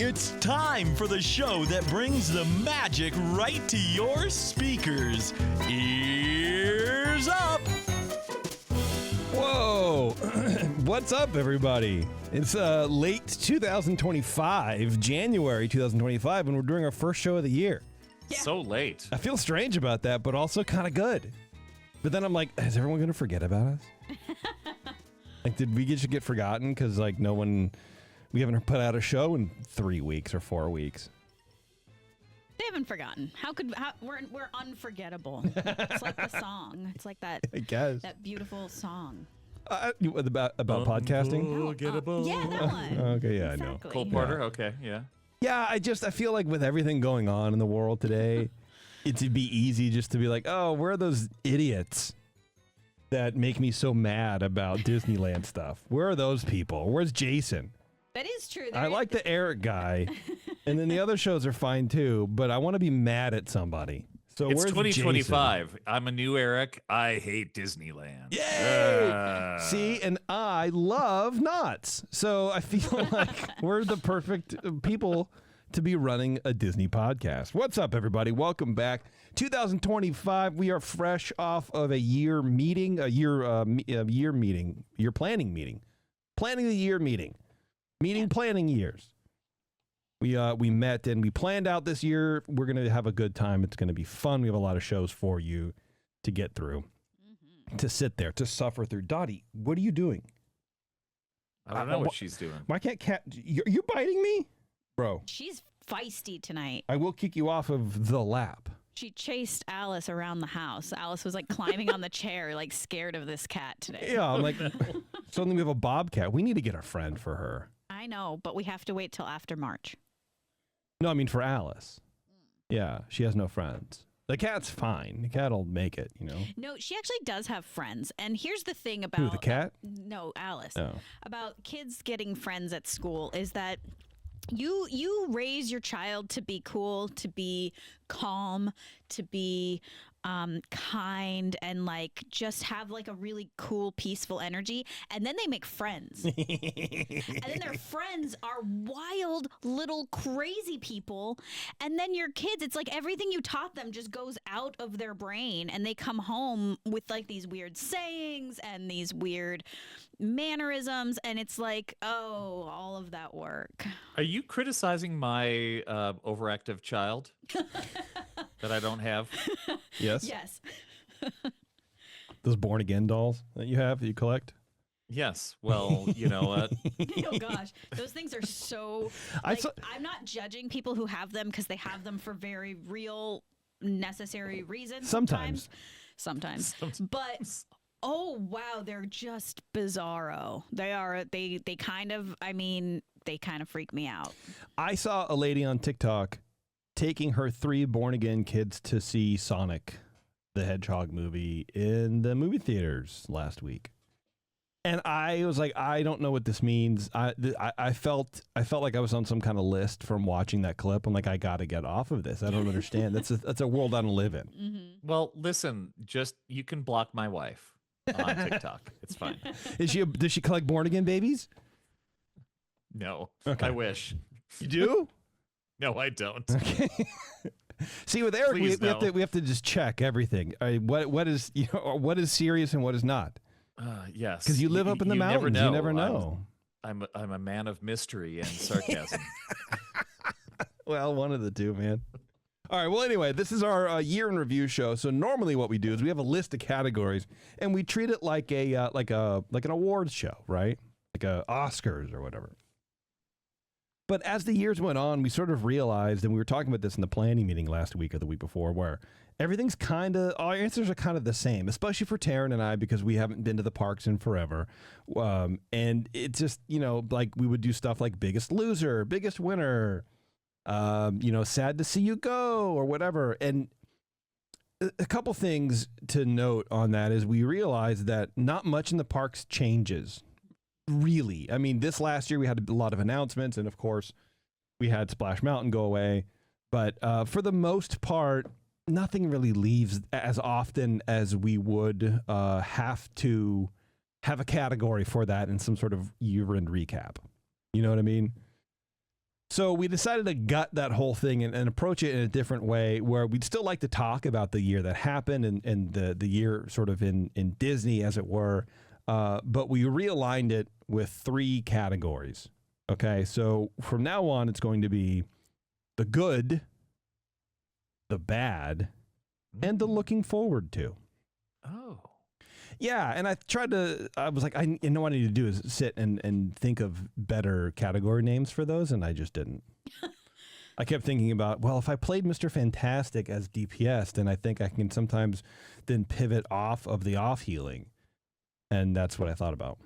It's time for the show that brings the magic right to your speakers. Ears up! Whoa! What's up, everybody? It's late 2025, January 2025, and we're doing our first show of the year. Yeah. So late. I feel strange about that, but also kind of good. But then I'm like, is everyone going to forget about us? Like, did we just get forgotten? Because, like, we haven't put out a show in 3 weeks or 4 weeks. They haven't forgotten. We're unforgettable. It's like the song. It's like that. I guess that beautiful song. about podcasting. Yeah, that one. Okay, yeah, exactly. I know. Cole Porter. Okay, yeah. Yeah, I feel like with everything going on in the world today, it'd be easy just to be like, oh, where are those idiots that make me so mad about Disneyland stuff? Where are those people? Where's Jason? That is true. I like the Eric guy, and then the other shows are fine too, but I want to be mad at somebody. So It's where's 2025. Jason? I'm a new Eric. I hate Disneyland. Yay! See, and I love knots. So I feel like we're the perfect people to be running a Disney podcast. What's up, everybody? Welcome back. 2025. We are fresh off of a year meeting, year planning meeting, planning the year meeting, planning years. We met and we planned out this year. We're going to have a good time. It's going to be fun. We have a lot of shows for you to get through, to sit there, to suffer through. Dottie, what are you doing? I don't know what she's doing. Why can't cat? You're biting me, bro. She's feisty tonight. I will kick you off of the lap. She chased Alice around the house. Alice was like climbing on the chair, like scared of this cat today. Yeah, I'm like, suddenly we have a bobcat. We need to get a friend for her. I know, but we have to wait till after March. No, I mean for Alice. Yeah, she has no friends. The cat's fine. The cat'll make it, you know. No, she actually does have friends. And here's the thing about Who, the cat? No, Alice. Oh. About kids getting friends at school is that you raise your child to be cool, to be calm, to be kind, and like just have like a really cool, peaceful energy, and then they make friends. And then their friends are wild little crazy people, and then your kids, it's like everything you taught them just goes out of their brain, and they come home with like these weird sayings and these weird mannerisms, and it's like, oh, all of that work. Are you criticizing my overactive child that I don't have? Yes. Yes. Those born again dolls that you have that you collect. Yes. Well, you know what? Oh gosh, those things are so. I'm not judging people who have them because they have them for very real, necessary reasons. Sometimes. But oh wow, they're just bizarro. They are. They kind of. I mean, they kind of freak me out. I saw a lady on TikTok taking her 3 born again kids to see Sonic the Hedgehog movie in the movie theaters last week. And I was like, I don't know what this means. I felt like I was on some kind of list from watching that clip. I'm like, I got to get off of this. I don't understand. That's a world I don't live in. Mm-hmm. Well, listen, you can block my wife on TikTok. It's fine. Does she collect born again babies? No. Okay. I wish. You do? No, I don't. Okay. See, with Eric, we have to just check everything. What is serious and what is not. Yes, because you live up in the mountains. You never know. I'm a man of mystery and sarcasm. Well, one of the two, man. All right. Well, anyway, this is our year in review show. So normally, what we do is we have a list of categories, and we treat it like an awards show, right? Like a Oscars or whatever. But as the years went on, we sort of realized, and we were talking about this in the planning meeting last week or the week before, where everything's our answers are kind of the same, especially for Taren and I, because we haven't been to the parks in forever. And it's just, like we would do stuff like biggest loser, biggest winner, sad to see you go or whatever. And a couple things to note on that is we realized that not much in the parks changes. Really. I mean, this last year we had a lot of announcements, and of course we had Splash Mountain go away. But for the most part, nothing really leaves as often as we would have to have a category for that in some sort of year-end recap. You know what I mean? So we decided to gut that whole thing and approach it in a different way, where we'd still like to talk about the year that happened and the year sort of in Disney, as it were. But we realigned it with 3 categories. Okay, so from now on, it's going to be the good, the bad, and the looking forward to. Oh. Yeah, and I was like, you know what I need to do is sit and think of better category names for those, and I just didn't. I kept thinking about, well, if I played Mr. Fantastic as DPS, then I think I can sometimes then pivot off of the off-healing. And that's what I thought about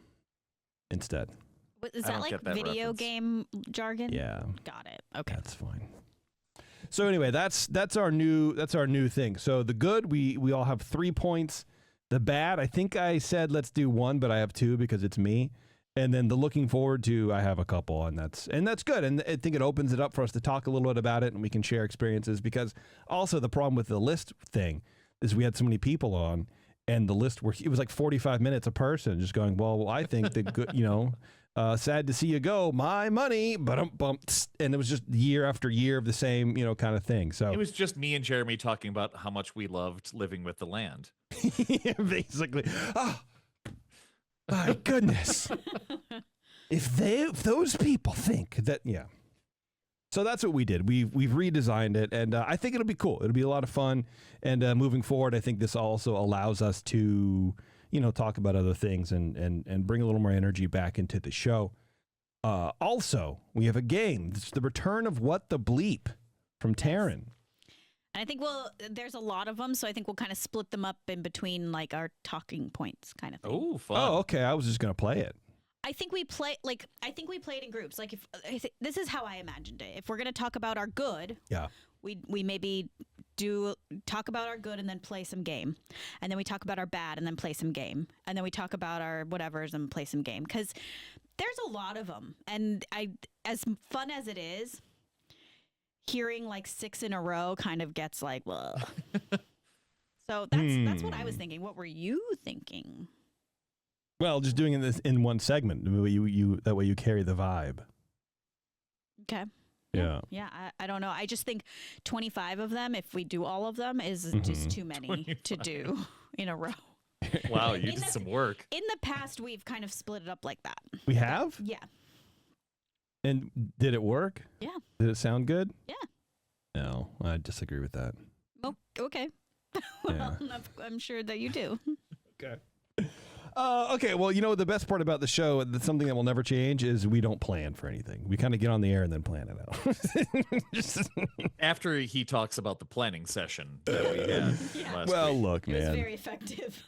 instead. Is I that don't like get that video reference. game jargon? Yeah. Got it. Okay. That's fine. So anyway, that's our new thing. So the good, we all have 3 points. The bad, I think I said let's do 1, but I have 2 because it's me. And then the looking forward to, I have a couple, and that's good. And I think it opens it up for us to talk a little bit about it, and we can share experiences. Because also the problem with the list thing is we had so many people on, and the list it was like 45 minutes a person, just going, well, I think the good, sad to see you go, my money, and it was just year after year of the same, kind of thing. So It was just me and Jeremy talking about how much we loved living with the land. yeah, basically. Oh, my goodness. if those people think that, yeah. So that's what we did. We've redesigned it, and I think it'll be cool. It'll be a lot of fun, and moving forward, I think this also allows us to, talk about other things and bring a little more energy back into the show. Also, we have a game. It's the return of What the Bleep from Taren. And I think there's a lot of them, so I think we'll kind of split them up in between like our talking points kind of thing. Oh, fun. Oh, okay. I was just going to play it. I think we play it in groups. Like this is how I imagined it. If we're going to talk about our good, Yeah. we maybe talk about our good and then play some game. And then we talk about our bad and then play some game. And then we talk about our whatevers and play some game, cuz there's a lot of them. And as fun as it is, hearing like 6 in a row kind of gets like, well. So that's what I was thinking. What were you thinking? Well, just doing this in one segment. That way you carry the vibe. Okay. Yeah. Yeah, I don't know. I just think 25 of them, if we do all of them, is just too many to do in a row. Wow, you did some work. In the past, we've kind of split it up like that. We have? Yeah. And did it work? Yeah. Did it sound good? Yeah. No, I disagree with that. Oh, okay. Well, I'm sure that you do. Okay. Okay, well, the best part about the show, something that will never change, is we don't plan for anything. We kind of get on the air and then plan it out. After he talks about the planning session that we had last Well, week. look, It was man. very effective.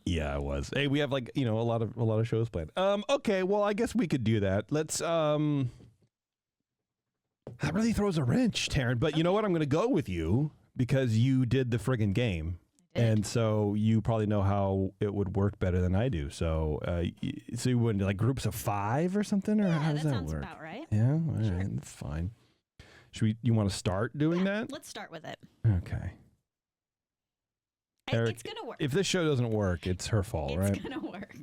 Yeah, it was. Hey, we have a lot of shows planned. Okay, well, I guess we could do that. Let's that really throws a wrench, Taren, but you know what? I'm going to go with you because you did the friggin' game. And so you probably know how it would work better than I do. So so you wouldn't like groups of 5 or something, or how does that that sounds work? about right. Yeah, all right, that's fine. You want to start doing that? Let's start with it. Okay. Eric, It's going to work. If this show doesn't work, it's her fault, right? It's going to work.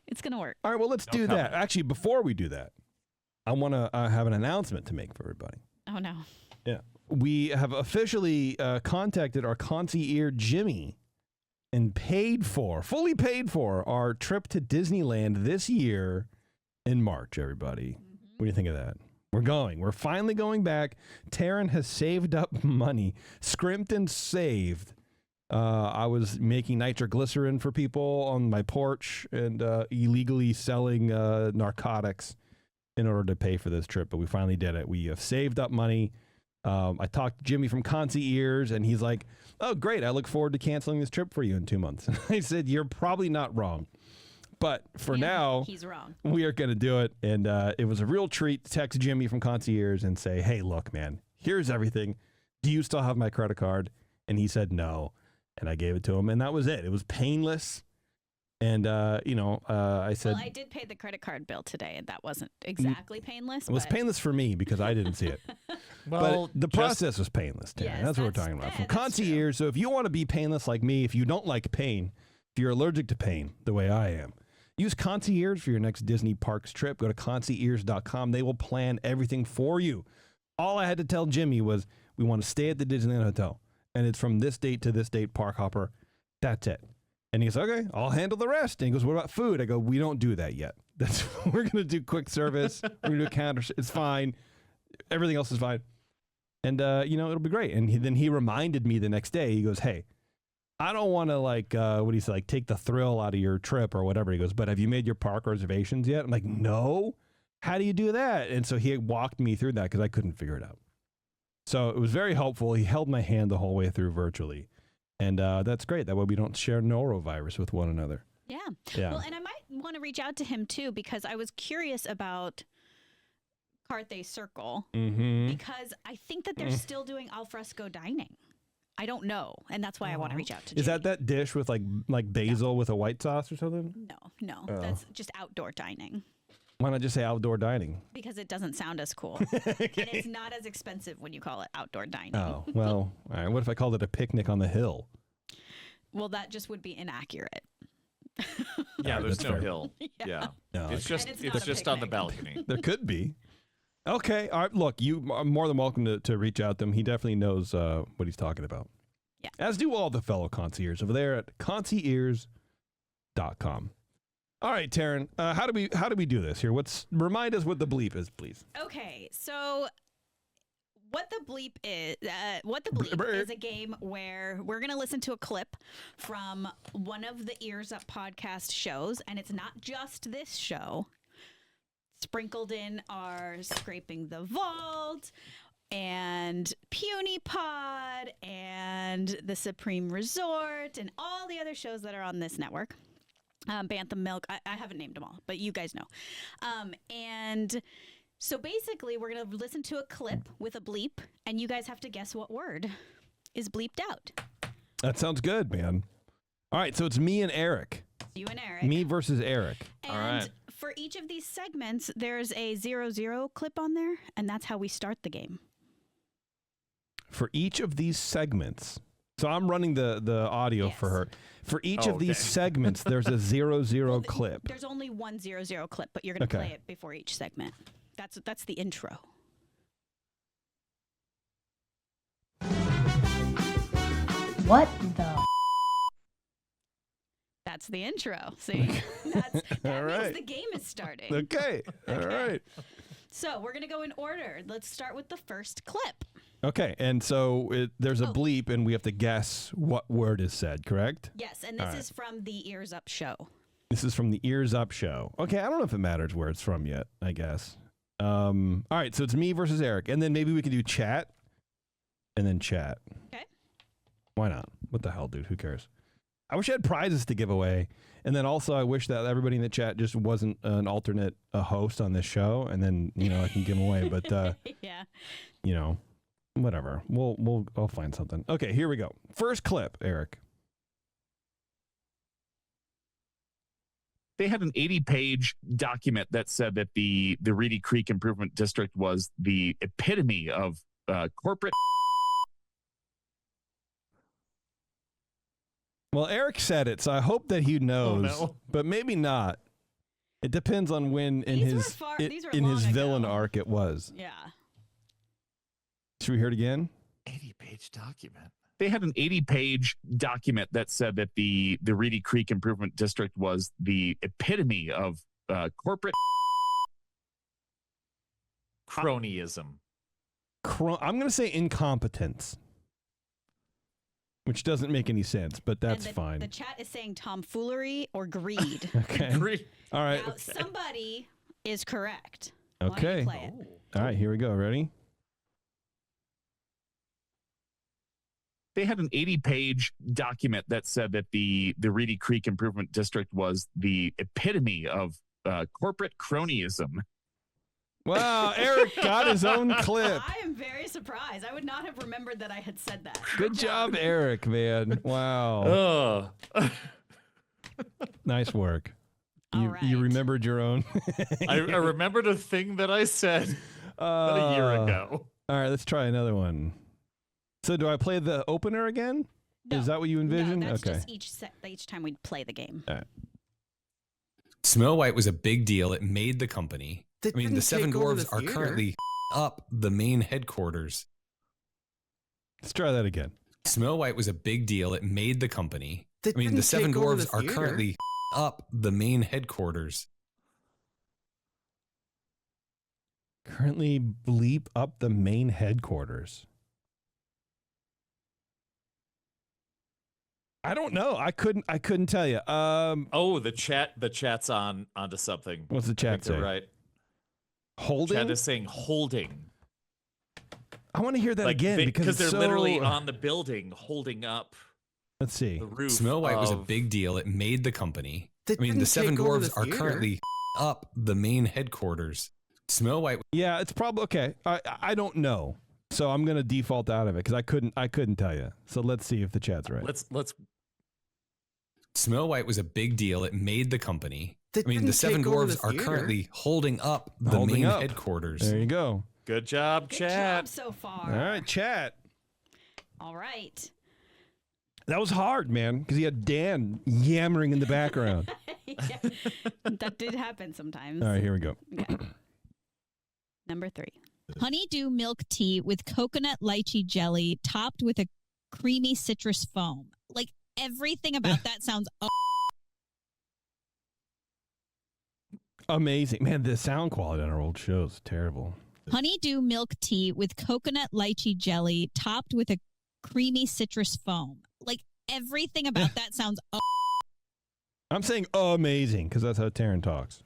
It's going to work. All right, well, let's do comment. that. Actually, before we do that, I want to have an announcement to make for everybody. Oh, no. Yeah. We have officially contacted our concierge Jimmy and fully paid for our trip to Disneyland this year in March, everybody. What do you think of that? We're going. We're finally going back. Taren has saved up money, scrimped and saved. I was making nitroglycerin for people on my porch and illegally selling narcotics in order to pay for this trip, but we finally did it. We have saved up money. I talked to Jimmy from Concierge, and he's like, oh, great. I look forward to canceling this trip for you in 2 months. And I said, you're probably not wrong. But for now, He's wrong. we are going to do it. And it was a real treat to text Jimmy from Concierge and say, hey, look, man, here's everything. Do you still have my credit card? And he said no. And I gave it to him. And that was it. It was painless. And, I said... Well, I did pay the credit card bill today, and that wasn't exactly painless. It was but painless for me because I didn't see it. Well, But the process was painless, Taren. Yes, that's what we're that's- talking about. yeah, From that's true. concierge, so if you want to be painless like me, if you don't like pain, if you're allergic to pain the way I am, Use Concierge for your next Disney Parks trip. Go to concierge.com. They will plan everything for you. All I had to tell Jimmy was, we want to stay at the Disneyland Hotel, and it's from this date to this date, Park Hopper. That's it. And he goes, okay, I'll handle the rest. And he goes, what about food? I go, we don't do that yet. We're going to do quick service. We're going to do counter. It's fine. Everything else is fine. And, it'll be great. And then he reminded me the next day, he goes, hey, I don't want to what do you say, take the thrill out of your trip or whatever. He goes, but have you made your park reservations yet? I'm like, no. How do you do that? And so he walked me through that because I couldn't figure it out. So it was very helpful. He held my hand the whole way through virtually. And that's great. That way we don't share norovirus with one another. Yeah. Yeah. Well, and I might want to reach out to him too, because I was curious about Carthay Circle, because I think that they're still doing alfresco dining. I don't know, and that's why I want to reach out to Jimmy. Is that dish with like basil with a white sauce or something? No. That's just outdoor dining. Why not just say outdoor dining? Because it doesn't sound as cool. And it's not as expensive when you call it outdoor dining. Oh, well, all right. What if I called it a picnic on the hill? Well, that just would be inaccurate. Yeah, there's that's no fair. hill. Yeah. Yeah. No, It's just And it's not a just on the picnic. balcony. there could be. Okay. All right. Look, you are more than welcome to reach out to him. He definitely knows what he's talking about. Yeah. As do all the fellow concierges over there at concierge.com. All right, Taren, how do we do this here? Remind us what the bleep is, please. Okay, so what the bleep is a game where we're going to listen to a clip from one of the EarzUp podcast shows, and it's not just this show. Sprinkled in are Scraping the Vault and Puny Pod and The Supreme Resort and all the other shows that are on this network. Bantam Milk. I haven't named them all, but you guys know. And so basically, we're going to listen to a clip with a bleep, and you guys have to guess what word is bleeped out. That sounds good, man. All right, so it's me and Eric. You and Eric. Me versus Eric. And All right. for each of these segments, there's a 0-0 clip on there, and that's how we start the game. For each of these segments, so I'm running the audio for Yes. her. For each Oh, of these okay. segments, there's a 0-0 clip. There's only one 0-0 clip, but you're going to Okay. play it before each segment. That's the intro. What the? That's the intro. See? That All means right. the game is starting. Okay. All right. So we're going to go in order. Let's start with the first clip. Okay, and so there's a bleep, and we have to guess what word is said, correct? Yes, and this All right. is from the EarzUp show. This is from the Ears Up show. Okay, I don't know if it matters where it's from yet, I guess. All right, so it's me versus Eric, and then maybe we can do chat, and then chat. Okay. Why not? What the hell, dude? Who cares? I wish I had prizes to give away, and then also I wish that everybody in the chat just wasn't an alternate host on this show, and then I can give them away. But Yeah. whatever. I'll find something. Okay, here we go. First clip, Eric. They had an 80-page document that said that the Reedy Creek Improvement District was the epitome of corporate. Well, Eric said it, so I hope that he knows, no. but maybe not. It depends on when in These were his far- i- these were in his long villain ago. arc it was. Yeah. Should we hear it again? 80-page document. They had an 80-page document that said that the Reedy Creek Improvement District was the epitome of corporate. Cronyism. I'm going to say incompetence, which doesn't make any sense, but that's And fine. The chat is saying tomfoolery or greed. Okay. All right. Now, somebody is correct. Why don't you Okay. play it? All right, here we go. Ready? They had an 80-page document that said that the Reedy Creek Improvement District was the epitome of corporate cronyism. Wow, Eric got his own clip. I am very surprised. I would not have remembered that I had said that. Good job, Eric, man. Wow. Nice work. All You right. remembered your own. I remembered a thing that I said about a year ago. All right, let's try another one. So do I play the opener again? No. Is that what you envision? No, that's Okay. just each time we play the game. All right. Snow White was a big deal. It made the company. I mean, the Seven Dwarves are currently up the main headquarters. Let's try that again. Snow White was a big deal. It made the company. I mean, the Seven Dwarves are currently up the main headquarters. Currently bleep up the main headquarters. I don't know. I couldn't tell you. Oh, the chat's onto something. What's the chat say? Right. Holding? Chat is saying holding. I want to hear that again because they're it's literally so... on the building holding up Let's see. the roof. Snow White was a of- big deal. It made the company. I mean, the Seven Dwarves are currently up the main headquarters. Snow White. Yeah, it's probably okay. I don't know, so I'm gonna default out of it because I couldn't tell you. So let's see if the chat's right. Let's. Snow White was a big deal. It made the company. I mean, the Seven Dwarves are currently holding up the main headquarters. There you go. Good job, Good chat. job so far. All right, chat. All right. That was hard, man, because he had Dan yammering in the background. Yeah, that did happen sometimes. All right, here we go. Okay. Number 3. Honeydew milk tea with coconut lychee jelly topped with a creamy citrus foam. Like everything about that sounds Amazing. Man, the sound quality on our old show is terrible. honeydew milk tea with coconut lychee jelly topped with a creamy citrus foam. Like everything about that sounds I'm saying amazing because that's how Taren talks.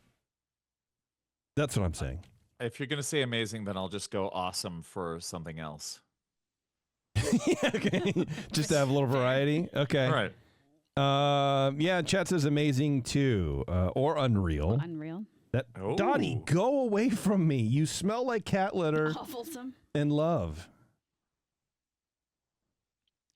That's what I'm saying. If you're gonna say amazing, then I'll just go awesome for something else. Yeah, okay. Just to have a little variety. Okay. All right. Yeah, chat says amazing too, or unreal. unreal. That Dottie, go away from me. You smell like cat litter Awfulsome. and love.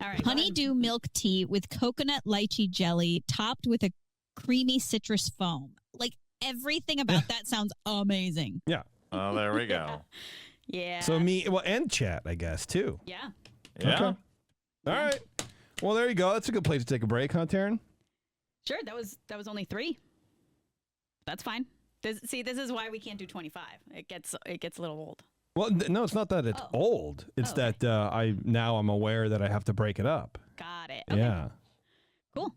All right. Honeydew milk tea with coconut lychee jelly topped with a creamy citrus foam. Like everything about that sounds amazing. Yeah. Oh, there we go. Yeah. So and chat, I guess, too. Yeah. Yeah. Okay. All right. Well, there you go. That's a good place to take a break, huh, Taren? Sure. That was only 3. That's fine. This is why we can't do 25. It gets a little old. Well, no, it's not that it's old. It's that I'm aware that I have to break it up. Got it. Okay. Yeah. Cool.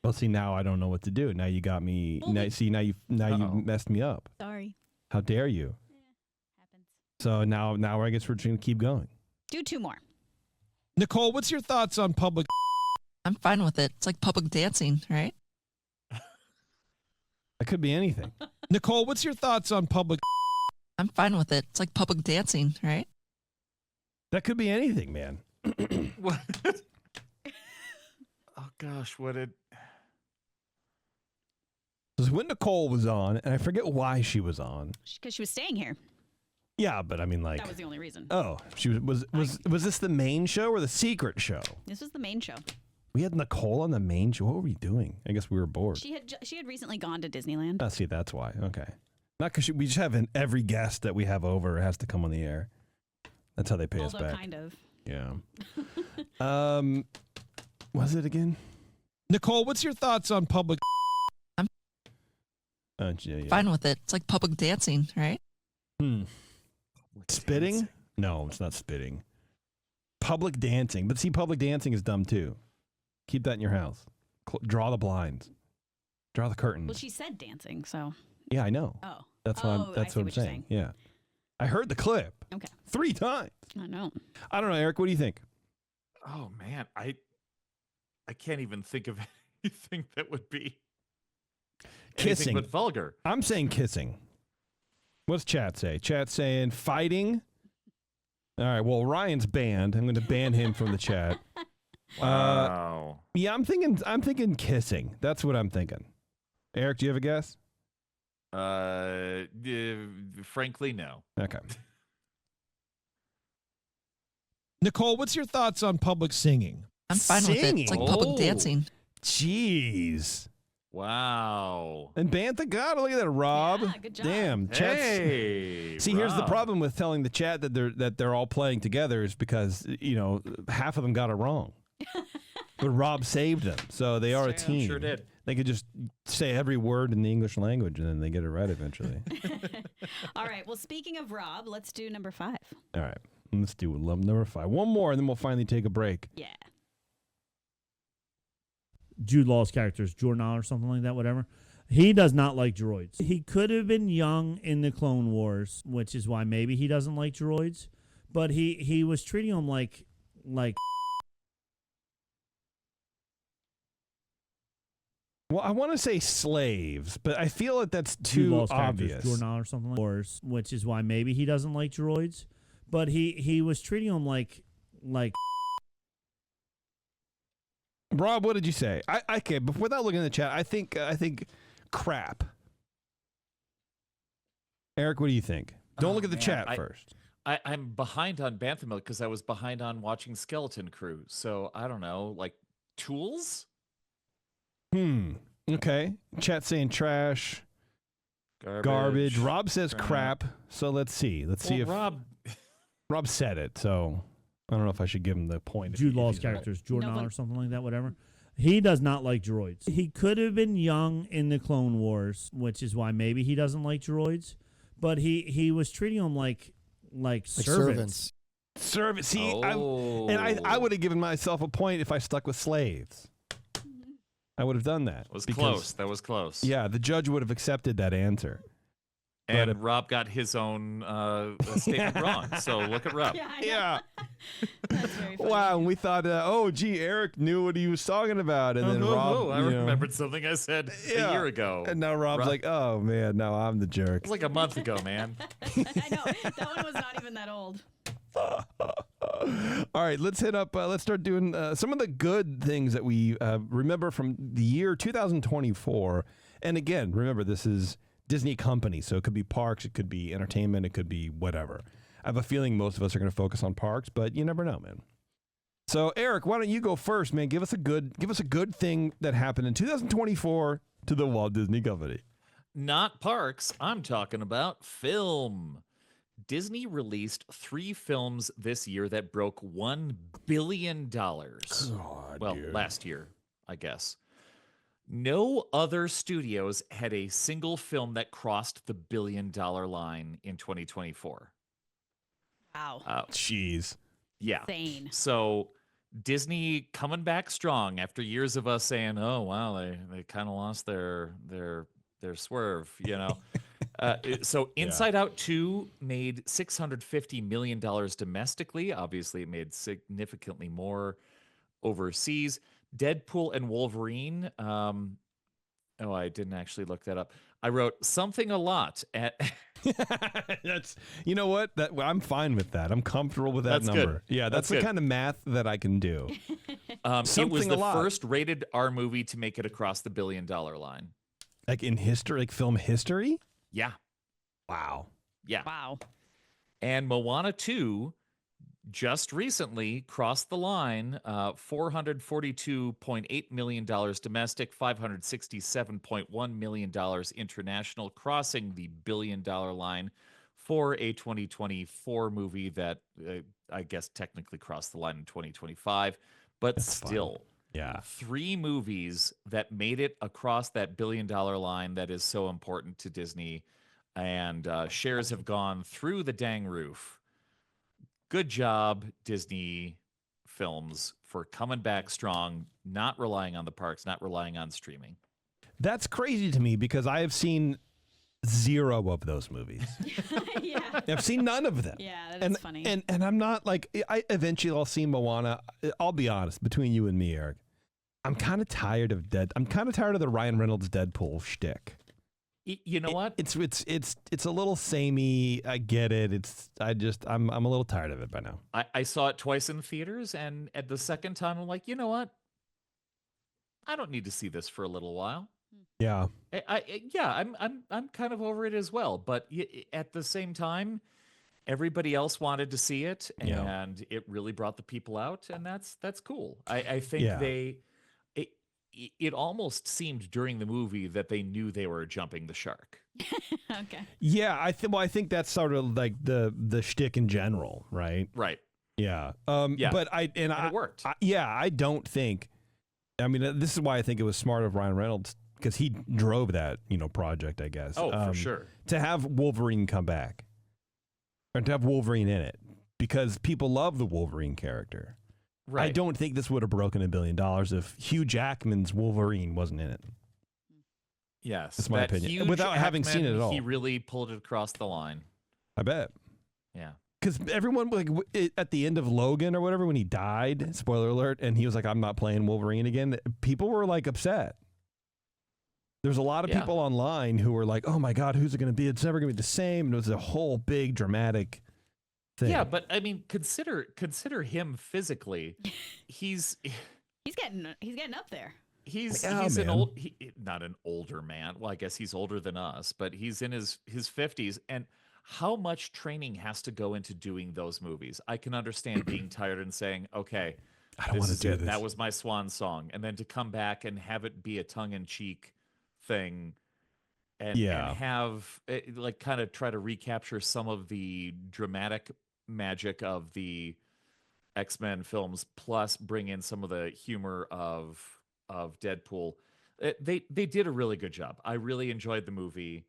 Well, see, now I don't know what to do. Now you got me. Well, Now you messed me up. Sorry. How dare you? Happens. So now I guess we're just gonna keep going. Do 2 more. Nicole, what's your thoughts on public? I'm fine with it. It's like public dancing, right? It could be anything. Nicole, what's your thoughts on public? I'm fine with it. It's like public dancing, right? That could be anything, man. What? Oh gosh, what did? Because when Nicole was on, and I forget why she was on. Because she was staying here. Yeah, but I mean, like, That was the only reason. oh, she was this the main show or the secret show? This was the main show. We had Nicole on the main show. What were we doing? I guess we were bored. She had recently gone to Disneyland. See, that's why. Okay, not because we just have every guest that we have over has to come on the air. That's how they pay us Although back. kind of. Yeah. Was it again? Nicole, what's your thoughts on public? I'm yeah. fine with it. It's like public dancing, right? Spitting? No, it's not spitting. Public dancing. But see, public dancing is dumb too. Keep that in your house. Draw the blinds. Draw the curtains. Well, she said dancing, so. Yeah, I know. Oh. That's Oh, what I see I'm what you're saying. Yeah. I heard the clip. Okay. 3 times. I know. I don't know, Eric. What do you think? Oh man, I can't even think of anything that would be Kissing. anything but vulgar. I'm saying kissing. What's chat say? Chat saying fighting. All right. Well, Ryan's banned. I'm going to ban him from the chat. Wow. Yeah, I'm thinking kissing. That's what I'm thinking. Eric, do you have a guess? Frankly, no. Okay. Nicole, what's your thoughts on public singing? I'm fine with it. It's like public Oh. dancing. Jeez. Wow. And Bantha, God, look at that, Rob. Yeah, good job. Damn. Chat's, Hey. see, here's the Rob. problem with telling the chat that they're all playing together is because half of them got it wrong. But Rob saved them, so they are a team. Sure did. They could just say every word in the English language, and then they get it right eventually. All right. Well, speaking of Rob, let's do number 5. All right. Let's do number 5. One more, and then we'll finally take a break. Yeah. Jude Law's character is Jordan or something like that, whatever. He does not like droids. He could have been young in the Clone Wars, which is why maybe he doesn't like droids. But he was treating them like. Well, I want to say slaves, but I feel like that's too obvious. Jordan or something like that, which is why maybe he doesn't like droids. But he was treating them like. Rob, what did you say? Okay, but without looking in the chat, I think crap. Eric, what do you think? Don't look at the chat first. I'm behind on Bantha Milk because I was behind on watching Skeleton Crew. So I don't know, like tools? Okay. Chat saying trash. Garbage. Rob says crap. So let's see. Let's see if Rob said it. So I don't know if I should give him the point. Jude Law's character is Jordan or something like that, whatever. He does not like droids. He could have been young in the Clone Wars, which is why maybe he doesn't like droids. But he was treating them like servants. Servants. See, I would have given myself a point if I stuck with slaves. I would have done that. It was close. That was close. Yeah, the judge would have accepted that answer. And Rob got his own statement wrong. So look at Rob. Yeah. That's very funny. Wow, and we thought, Eric knew what he was talking about. And then Rob, I remembered something I said a year ago. And now Rob's like, oh, man, no, I'm the jerk. It was like a month ago, man. I know. That one was not even that old. All right, let's hit up. Let's start doing some of the good things that we remember from the year 2024. And again, remember, this is Disney company, so it could be parks, it could be entertainment, it could be whatever. I have a feeling most of us are going to focus on parks, but you never know, man. So, Eric, why don't you go first, man? Give us a good thing that happened in 2024 to the Walt Disney Company. Not parks. I'm talking about film. Disney released 3 films this year that broke $1 billion. Last year, I guess. No other studios had a single film that crossed the $1 billion line in 2024. Wow. Jeez. Yeah. Insane. So Disney coming back strong after years of us saying, "Oh wow, they kind of lost their swerve," you know. So Inside Out 2 made $650 million domestically. Obviously, it made significantly more overseas. Deadpool and Wolverine. I didn't actually look that up. I wrote something a lot at. That's, you know what? I'm fine with that. I'm comfortable with that number. Good. Yeah, that's the kind of math that I can do. It was the first rated R movie to make it across the $1 billion line. Like in history, like film history? Yeah. Wow. Yeah. Wow. And Moana 2 just recently crossed the line, $442.8 million domestic, $567.1 million international, crossing the $1 billion line for a 2024 movie that I guess technically crossed the line in 2025. But that's still, fun. Yeah, 3 movies that made it across that $1 billion line that is so important to Disney, and shares have gone through the dang roof. Good job, Disney Films, for coming back strong, not relying on the parks, not relying on streaming. That's crazy to me because I have seen 0 of those movies. Yeah. I've seen none of them. Yeah, that's funny. And I'm not like, I'll see Moana. I'll be honest, between you and me, Eric, I'm kind of tired of the Ryan Reynolds Deadpool shtick. You know what? It's a little samey. I get it. I'm a little tired of it by now. I saw it twice in theaters, and at the second time, I'm like, you know what? I don't need to see this for a little while. Yeah. I'm kind of over it as well. But at the same time, everybody else wanted to see it, and it really brought the people out, and that's cool. I think it almost seemed during the movie that they knew they were jumping the shark. Okay. Yeah, I think that's sort of like the shtick in general, right? Right. Yeah. Yeah. But it worked. I don't think I mean, this is why I think it was smart of Ryan Reynolds, because he drove that, project, I guess. Oh, for sure. To have Wolverine come back, or to have Wolverine in it, because people love the Wolverine character. Right. I don't think this would have broken $1 billion if Hugh Jackman's Wolverine wasn't in it. Yes, that's my opinion. Without having seen it at all, he really pulled it across the line. I bet. Yeah. Because everyone, at the end of Logan or whatever, when he died, spoiler alert, and he was like, I'm not playing Wolverine again, people were upset. There's a lot of people online who were like, oh my God, who's it going to be? It's never going to be the same. And it was a whole big dramatic thing. Yeah, but I mean, consider him physically. He's getting up there. He's not an older man. Well, I guess he's older than us, but he's in his 50s. And how much training has to go into doing those movies? I can understand being tired and saying, okay, I don't want to do this. That was my swan song. And then to come back and have it be a tongue-in-cheek thing and have kind of try to recapture some of the dramatic magic of the X-Men films, plus bring in some of the humor of Deadpool. They did a really good job. I really enjoyed the movie.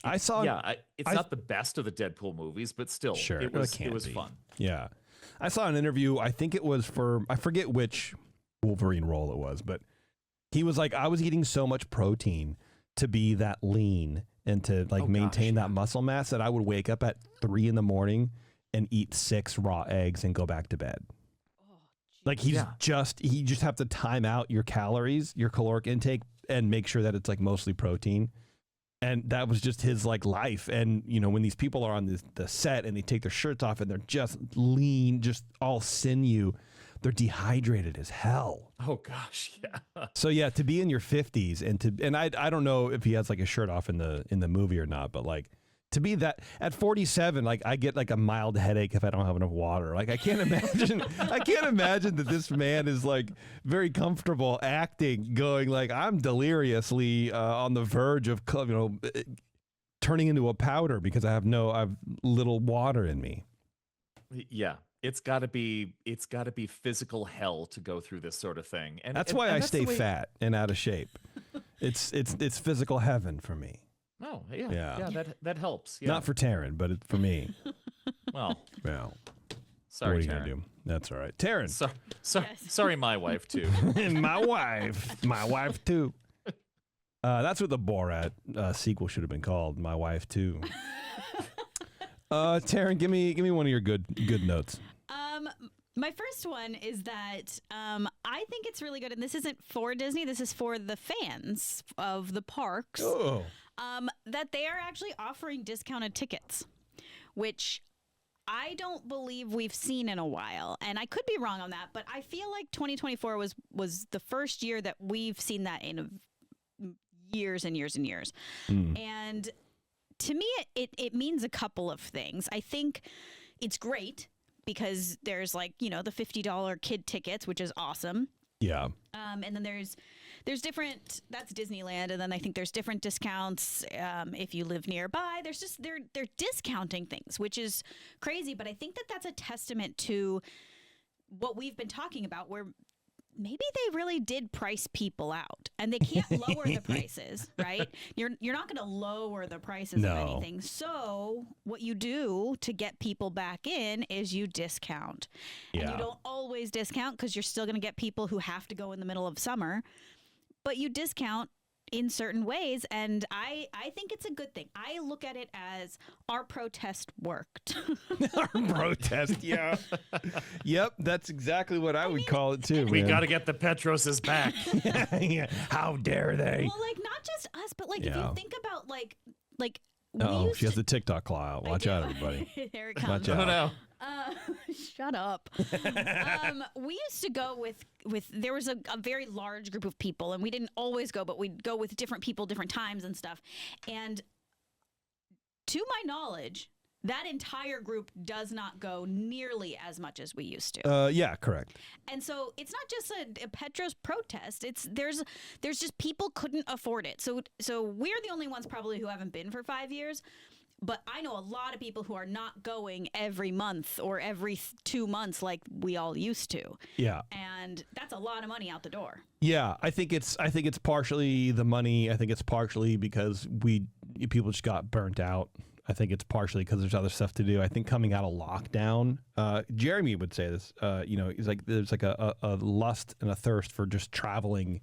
It's not the best of the Deadpool movies, but still, it was fun. Yeah. I saw an interview, I think it was for, I forget which Wolverine role it was, but he was like, I was eating so much protein to be that lean and to maintain that muscle mass that I would wake up at 3 a.m. and eat 6 raw eggs and go back to bed. You just have to time out your calories, your caloric intake, and make sure that it's mostly protein. And that was just his life. And, when these people are on the set and they take their shirts off and they're just lean, just all sinew, they're dehydrated as hell. Oh gosh, yeah. So yeah, to be in your 50s and I don't know if he has a shirt off in the movie or not, but to be that at 47, I get a mild headache if I don't have enough water. I can't imagine that this man is very comfortable acting, going I'm deliriously on the verge of turning into a powder because I have little water in me. Yeah. It's got to be physical hell to go through this sort of thing. And that's why I stay fat and out of shape. It's physical heaven for me. Oh, yeah. That helps. Yeah. Not for Taren, but for me. Well. What Sorry, are you Taren. gonna do? That's all right. Taren. Sorry, my wife too. My wife too. That's what the Borat sequel should have been called. My wife too. Taren, give me one of your good notes. My first one is that I think it's really good, and this isn't for Disney. This is for the fans of the parks. Oh. That they are actually offering discounted tickets, which I don't believe we've seen in a while. And I could be wrong on that, but I feel like 2024 was the first year that we've seen that in years and years and years. And to me, it means a couple of things. I think it's great because there's the $50 kid tickets, which is awesome. Yeah. And then there's different, that's Disneyland. And then I think there's different discounts if you live nearby. There's just, they're discounting things, which is crazy. But I think that's a testament to what we've been talking about, where maybe they really did price people out, and they can't lower the prices, right? You're not going to lower the prices of anything. So what you do to get people back in is you discount. And you don't always discount because you're still going to get people who have to go in the middle of summer, but you discount in certain ways, and I think it's a good thing. I look at it as our protest worked. Our protest, yeah. Yep, that's exactly what I would call it too. We got to get the Petroses back. Yeah. How dare they? Well, not just us, but if you think about she has the TikTok claw out. Watch out, everybody. There it comes. Watch out. Oh no. Shut up. We used to go with there was a very large group of people, and we didn't always go, but we'd go with different people, different times and stuff. And to my knowledge, that entire group does not go nearly as much as we used to. Yeah, correct. And so it's not just a Petros protest. There's just people couldn't afford it. So we're the only ones probably who haven't been for 5 years. But I know a lot of people who are not going every month or every 2 months like we all used to. Yeah. And that's a lot of money out the door. Yeah, I think it's partially the money. I think it's partially because people just got burnt out. I think it's partially because there's other stuff to do. I think coming out of lockdown, Jeremy would say this. He's like there's like a lust and a thirst for just traveling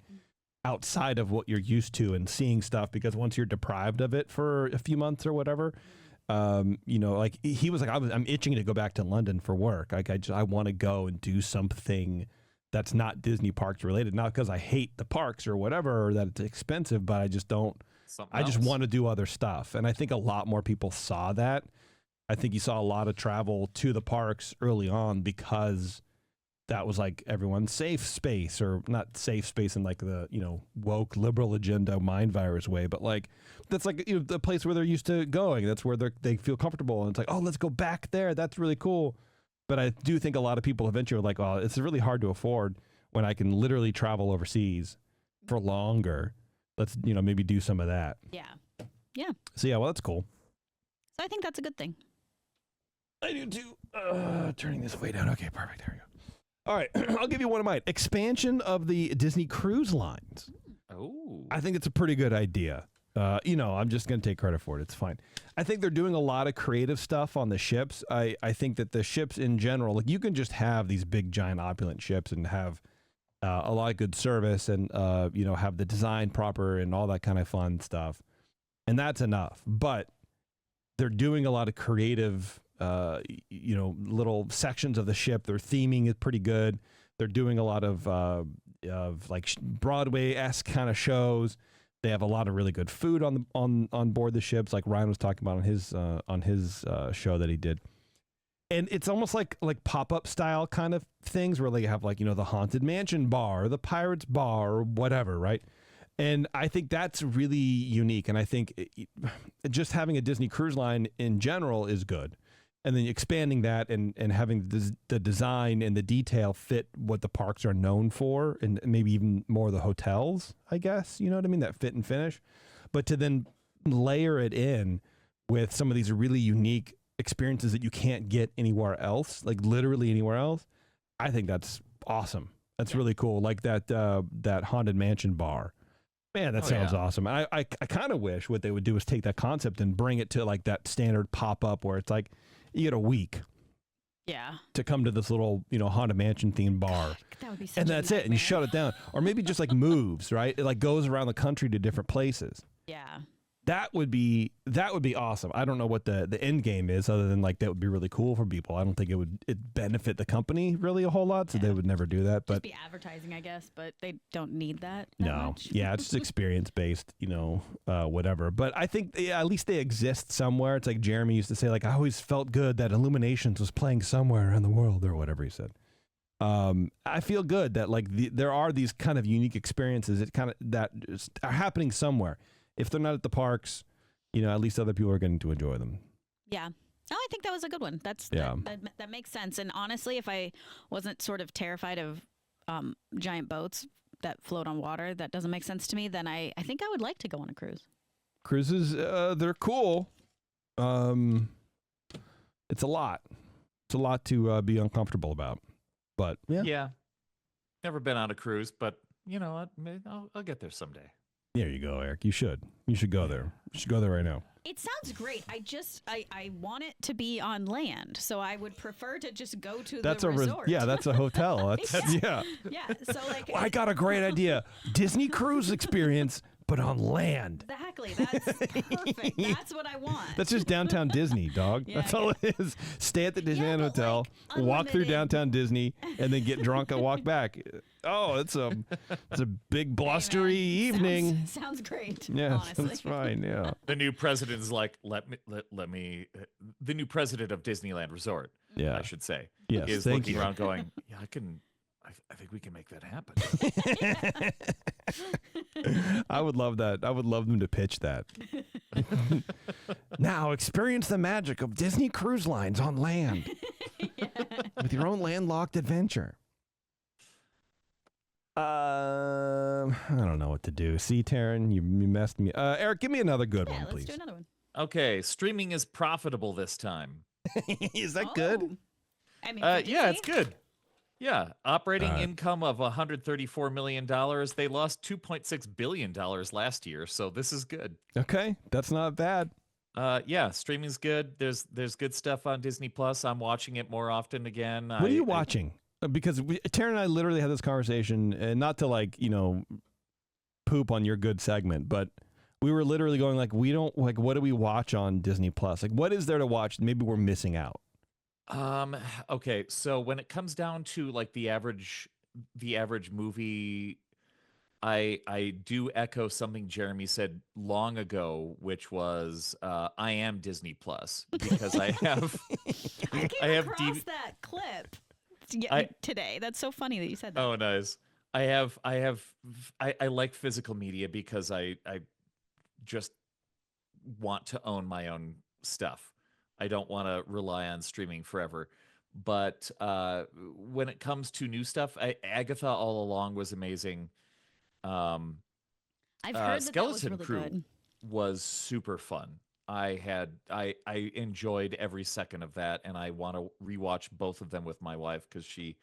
outside of what you're used to and seeing stuff, because once you're deprived of it for a few months or whatever, like he was like, I'm itching to go back to London for work. Like I want to go and do something that's not Disney parks related, not because I hate the parks or whatever, or that it's expensive, but I just don't. I just want to do other stuff. And I think a lot more people saw that. I think you saw a lot of travel to the parks early on because that was like everyone's safe space, or not safe space in like the, woke liberal agenda mind virus way, but like that's like the place where they're used to going. That's where they feel comfortable. And it's like, oh, let's go back there. That's really cool. But I do think a lot of people eventually are like, oh, it's really hard to afford when I can literally travel overseas for longer. Let's, maybe do some of that. Yeah. Yeah. So, yeah, well, that's cool. So I think that's a good thing. I do too. Turning this way down. Okay, perfect. There we go. All right. I'll give you one of mine. Expansion of the Disney cruise lines. Oh. I think it's a pretty good idea. I'm just going to take credit for it. It's fine. I think they're doing a lot of creative stuff on the ships. I think that the ships in general, like you can just have these big, giant, opulent ships and have a lot of good service and, have the design proper and all that kind of fun stuff. And that's enough. But they're doing a lot of creative, little sections of the ship. Their theming is pretty good. They're doing a lot of like Broadway-esque kind of shows. They have a lot of really good food on board the ships, like Ryan was talking about on his show that he did. And it's almost like pop-up style kind of things where they have like, the Haunted Mansion bar, or the Pirates bar, or whatever, right? And I think that's really unique. And I think just having a Disney Cruise Line in general is good. And then expanding that and having the design and the detail fit what the parks are known for, and maybe even more the hotels, I guess, you know what I mean? That fit and finish. But to then layer it in with some of these really unique experiences that you can't get anywhere else, like literally anywhere else, I think that's awesome. That's really cool. Like that Haunted Mansion bar. Man, that sounds awesome. I kind of wish what they would do is take that concept and bring it to like that standard pop-up where it's like you get a week to come to this little, Haunted Mansion themed bar. That would be such and a that's it. And you shut it down. Or maybe just like moves, right? It like goes around the country to different places. Yeah. That would be awesome. I don't know what the end game is, other than like that would be really cool for people. I don't think it benefit the company really a whole lot, so they would never do that. But just be advertising, I guess. But they don't need that. No, much. Yeah, it's just experience based, whatever. But I think at least they exist somewhere. It's like Jeremy used to say, like I always felt good that Illuminations was playing somewhere in the world, or whatever he said. I feel good that like there are these kind of unique experiences that are happening somewhere. If they're not at the parks, at least other people are getting to enjoy them. Yeah. Oh, I think that was a good one. That makes sense. And honestly, if I wasn't sort of terrified of giant boats that float on water, that doesn't make sense to me, then I think I would like to go on a cruise. Cruises, they're cool. It's a lot. It's a lot to be uncomfortable about. But yeah. Never been on a cruise, but you know what? Maybe I'll get there someday. There you go, Eric. You should go there. You should go there right now. It sounds great. I want it to be on land, so I would prefer to just go to the resort. That's a hotel. Yeah. So like, I got a great idea. Disney cruise experience, but on land. Exactly. That's perfect. That's what I want. That's just downtown Disney, dog. That's all it is. Stay at the Disneyland Hotel, like, walk through downtown Disney, and then get drunk and walk back. Oh, it's a big blustery evening. Sounds great. Yeah, honestly. that's fine. Yeah. The new president's like, let me. The new president of Disneyland Resort, I should say, is looking around, going, "Yeah, I think we can make that happen." I would love that. I would love them to pitch that. Now experience the magic of Disney Cruise Lines on land with your own landlocked adventure. I don't know what to do. See, Taren, you messed me. Eric, give me another good one, please. Let's do another one. Okay, streaming is profitable this time. Is that good? I mean, yeah, it's good. Yeah, operating income of $134 million. They lost $2.6 billion last year, so this is good. Okay, that's not bad. Yeah, streaming's good. There's good stuff on Disney Plus. I'm watching it more often again. What are you watching? Because Taren and I literally had this conversation, and not to like, poop on your good segment, but we were literally going like, we don't like, what do we watch on Disney Plus? Like, what is there to watch? Maybe we're missing out. Okay, so when it comes down to like the average movie, I do echo something Jeremy said long ago, which was I am Disney Plus because I have I have that clip today. That's so funny that you said that. Oh, nice. I like physical media because I just want to own my own stuff. I don't want to rely on streaming forever. But when it comes to new stuff, Agatha all along was amazing. I've heard Skeleton that was Crew really good. was super fun. I enjoyed every second of that, and I want to rewatch both of them with my wife because she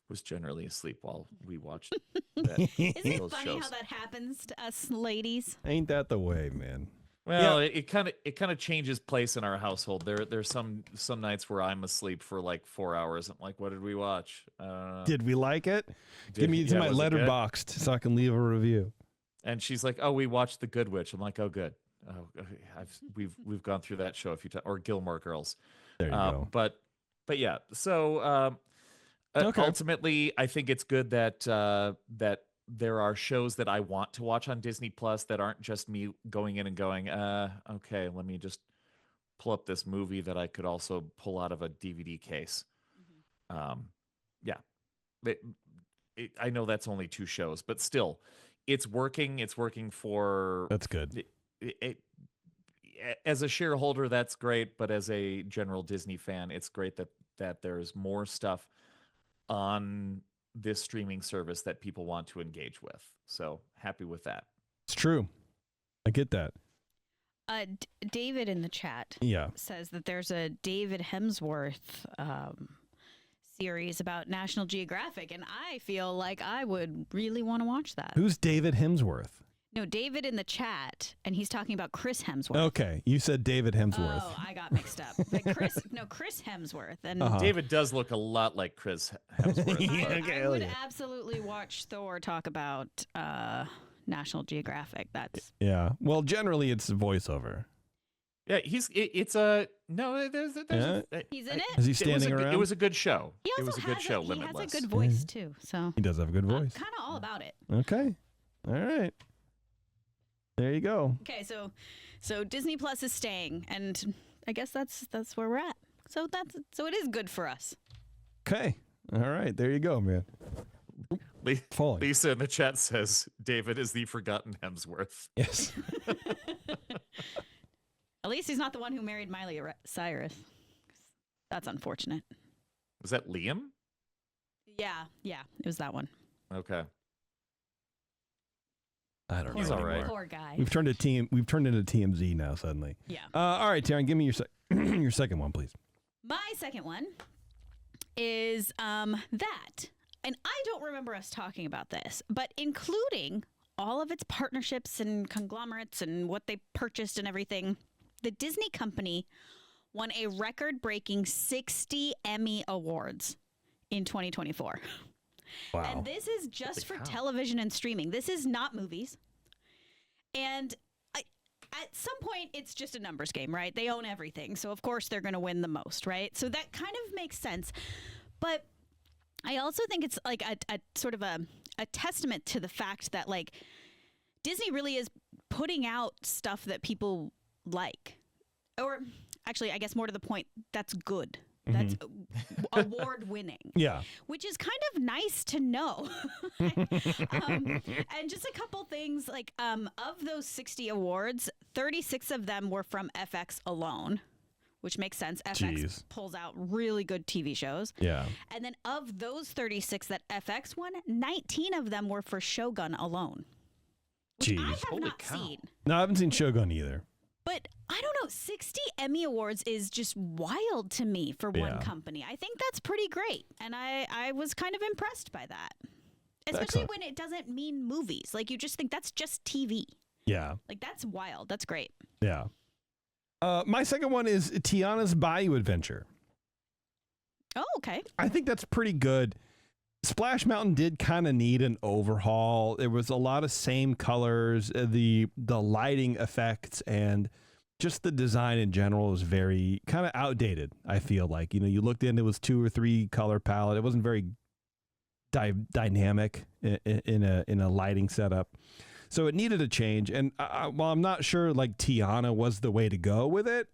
was generally asleep while we watched Isn't it those funny shows. how that happens to us ladies? Ain't that the way, man? Well, it kind of changes place in our household. There's some nights where I'm asleep for like 4 hours. I'm like, what did we watch? Did we like it? Give me my was it good? letterboxed so I can leave a review. And she's like, oh, we watched The Good Witch. I'm like, oh, good. Oh, we've gone through that show a few times, or Gilmore Girls. There you go. But yeah, so Okay. ultimately, I think it's good that that there are shows that I want to watch on Disney Plus that aren't just me going in and going, okay, let me just pull up this movie that I could also pull out of a DVD case. Yeah, I know that's only 2 shows, but still, it's working. It's working for. That's good. As a shareholder, that's great, but as a general Disney fan, it's great that there's more stuff on this streaming service that people want to engage with. So happy with that. It's true. I get that. David in the chat says that there's a David Hemsworth series about National Geographic, and I feel like I would really want to watch that. Who's David Hemsworth? No, David in the chat, and he's talking about Chris Hemsworth. Okay, you said David Hemsworth. Oh, I got mixed up. But Chris Hemsworth. And David does look a lot like Chris Hemsworth. I would absolutely watch Thor talk about National Geographic. That's Well, generally it's voiceover. Yeah, it's a no. There's he's in it. Is he standing around? It was a good show. He also it was a good show. He Limitless. has a good voice too. So He does have a good voice. kind of all about it. Okay. All right. There you go. Okay, so Disney Plus is staying, and I guess that's where we're at. So it is good for us. Okay. All right. There you go, man. Falling. Lisa in the chat says David is the forgotten Hemsworth. Yes. At least he's not the one who married Miley Cyrus. That's unfortunate. Was that Liam? Yeah, it was that one. Okay. I don't know. He's all right. Poor guy. We've turned into TMZ now suddenly. Yeah. All right, Taren, give me your your second one, please. My second one is that, and I don't remember us talking about this, but including all of its partnerships and conglomerates and what they purchased and everything, the Disney company won a record-breaking 60 Emmy Awards in 2024. Wow. And this is just for television and streaming. This is not movies. And at some point, it's just a numbers game, right? They own everything. So, of course, they're going to win the most, right? So that kind of makes sense. But I also think it's like a sort of a testament to the fact that, like, Disney really is putting out stuff that people like. Or actually, I guess more to the point, that's good. That's award winning. Yeah. Which is kind of nice to know. And just a couple things, like of those 60 awards, 36 of them were from FX alone, which makes sense. FX pulls out really good TV shows. Yeah. And then of those 36 that FX won, 19 of them were for Shogun alone. Which I have not seen. No, I haven't seen Shogun either. But I don't know. 60 Emmy Awards is just wild to me for one company. I think that's pretty great. And I was kind of impressed by that. Especially when it doesn't mean movies. Like, you just think that's just TV. Yeah. Like, that's wild. That's great. Yeah. My second one is Tiana's Bayou Adventure. Oh, okay. I think that's pretty good. Splash Mountain did kind of need an overhaul. There was a lot of same colors, the lighting effects, and just the design in general was very kind of outdated. I feel like, you looked in, it was 2 or 3 color palette. It wasn't very dynamic in a lighting setup. So it needed a change. And while I'm not sure like Tiana was the way to go with it,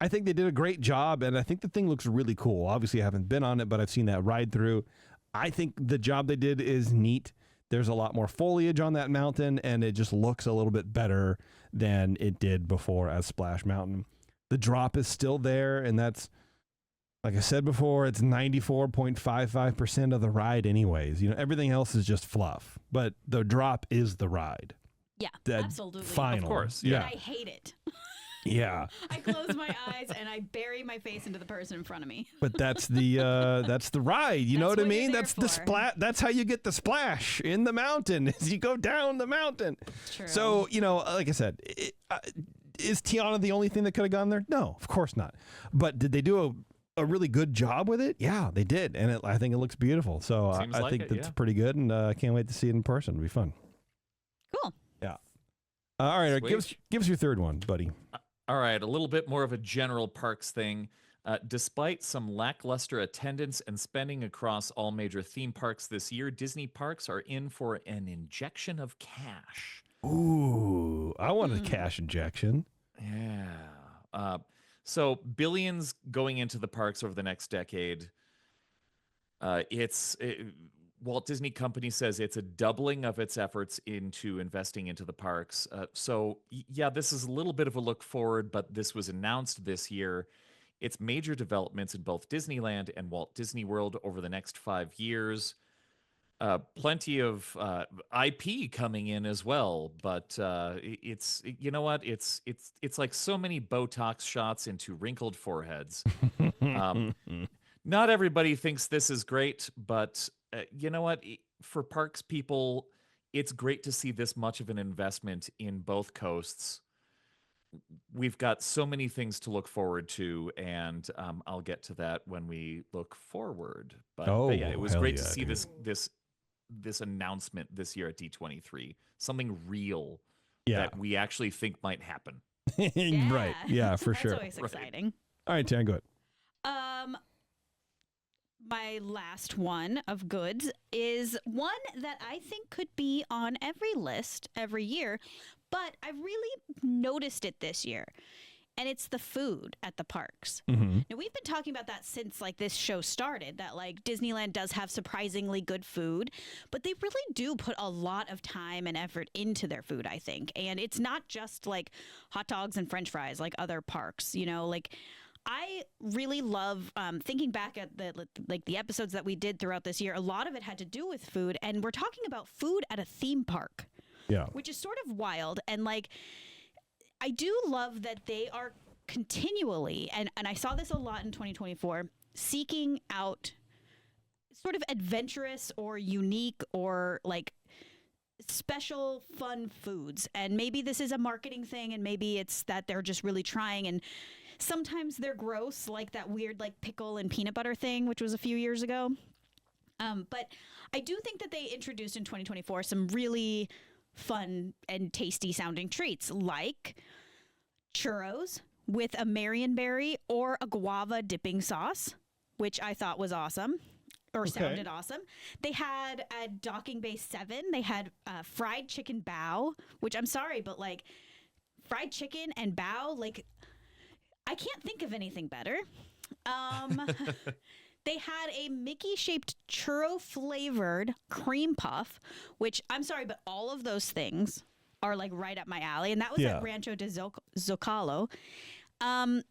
I think they did a great job. And I think the thing looks really cool. Obviously I haven't been on it, but I've seen that ride through. I think the job they did is neat. There's a lot more foliage on that mountain, and it just looks a little bit better than it did before as Splash Mountain. The drop is still there, and that's, like I said before, it's 94.55% of the ride anyways. Everything else is just fluff, but the drop is the ride. Yeah, That absolutely. Final. Of course. And I hate it. Yeah. I close my eyes and I bury my face into the person in front of me. But that's the ride. You know what I mean? That's the splat. That's how you get the splash in the mountain. Is you go down the mountain. True. So like I said, is Tiana the only thing that could have gone there? No, of course not. But did they do a really good job with it? Yeah, they did, and I think it looks beautiful. So I think that's pretty good, and I can't wait to see it in person. It'll be fun. Cool. Yeah. All right, give us your third one, buddy. All right, a little bit more of a general parks thing. Despite some lackluster attendance and spending across all major theme parks this year, Disney parks are in for an injection of cash. Ooh, I want a cash injection. Yeah. So billions going into the parks over the next decade. Walt Disney Company says it's a doubling of its efforts into investing into the parks. This is a little bit of a look forward, but this was announced this year. It's major developments in both Disneyland and Walt Disney World over the next 5 years. Plenty of IP coming in as well, but it's like so many Botox shots into wrinkled foreheads. Not everybody thinks this is great, but you know what? For parks people, it's great to see this much of an investment in both coasts. We've got so many things to look forward to, and I'll get to that when we look forward. But yeah, it was great to see this announcement this year at D23. Something real that we actually think might happen. Right. Yeah, for That's sure. always exciting. Right. All right, Taren, go ahead. My last one of goods is one that I think could be on every list every year, but I've really noticed it this year. And it's the food at the parks. Mm-hmm. Now, we've been talking about that since like this show started, that like Disneyland does have surprisingly good food, but they really do put a lot of time and effort into their food, I think. And it's not just like hot dogs and French fries like other parks, like I really love thinking back at the episodes that we did throughout this year. A lot of it had to do with food, and we're talking about food at a theme park, which is sort of wild. And like, I do love that they are continually, and I saw this a lot in 2024, seeking out sort of adventurous or unique or like special fun foods. And maybe this is a marketing thing, and maybe it's that they're just really trying, and sometimes they're gross, like that weird like pickle and peanut butter thing, which was a few years ago. But I do think that they introduced in 2024 some really fun and tasty sounding treats, like churros with a Marionberry or a guava dipping sauce, which I thought was awesome. Or sounded awesome. They had at Docking Bay 7, they had fried chicken bao, which I'm sorry, but like fried chicken and bao, like I can't think of anything better. They had a Mickey-shaped churro-flavored cream puff, which I'm sorry, but all of those things are like right up my alley. And that was at Rancho de Zocalo. And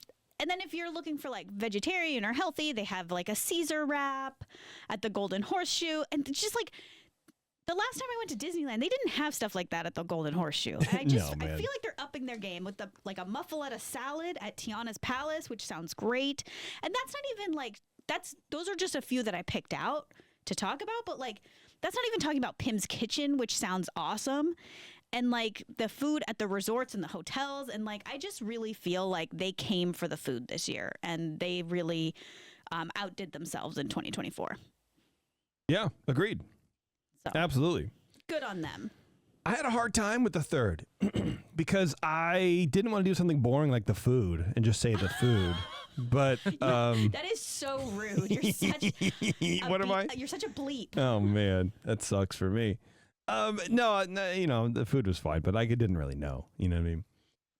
then if you're looking for like vegetarian or healthy, they have like a Caesar wrap at the Golden Horseshoe. And it's just like The last time I went to Disneyland, they didn't have stuff like that at the Golden Horseshoe. I No, feel man. like they're upping their game with a muffaletta salad at Tiana's Palace, which sounds great. And that's not even like those are just a few that I picked out to talk about, but like that's not even talking about Pim's Kitchen, which sounds awesome. And like the food at the resorts and the hotels, and like I just really feel like they came for the food this year, and they really outdid themselves in 2024. Yeah, agreed. So Absolutely. good on them. I had a hard time with the third because I didn't want to do something boring like the food and just say the food. But That is so rude. You're such what am I? You're such a bleep. Oh man, that sucks for me. No, you know, the food was fine, but I didn't really know. You know what I mean?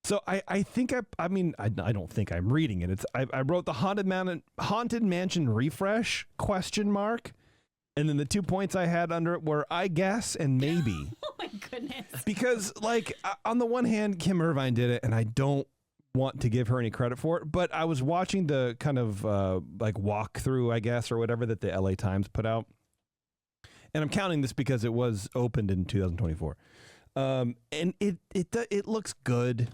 So I think I don't think I'm reading it. I wrote the Haunted Mansion refresh ? And then the 2 points I had under it were I guess and maybe. Oh my goodness. Because like on the one hand, Kim Irvine did it, and I don't want to give her any credit for it. But I was watching the kind of like walkthrough, I guess, or whatever that the LA Times put out. And I'm counting this because it was opened in 2024. And it looks good.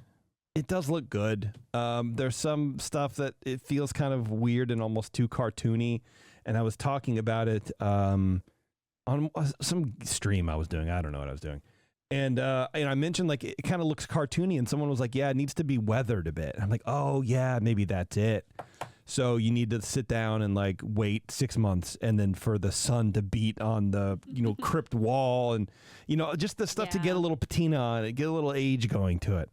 It does look good. There's some stuff that it feels kind of weird and almost too cartoony. And I was talking about it on some stream I was doing. I don't know what I was doing. And I mentioned like it kind of looks cartoony, and someone was like, yeah, it needs to be weathered a bit. And I'm like, oh yeah, maybe that's it. So you need to sit down and like wait 6 months, and then for the sun to beat on the crypt wall, and just the stuff to get a little patina on it, get a little age going to it,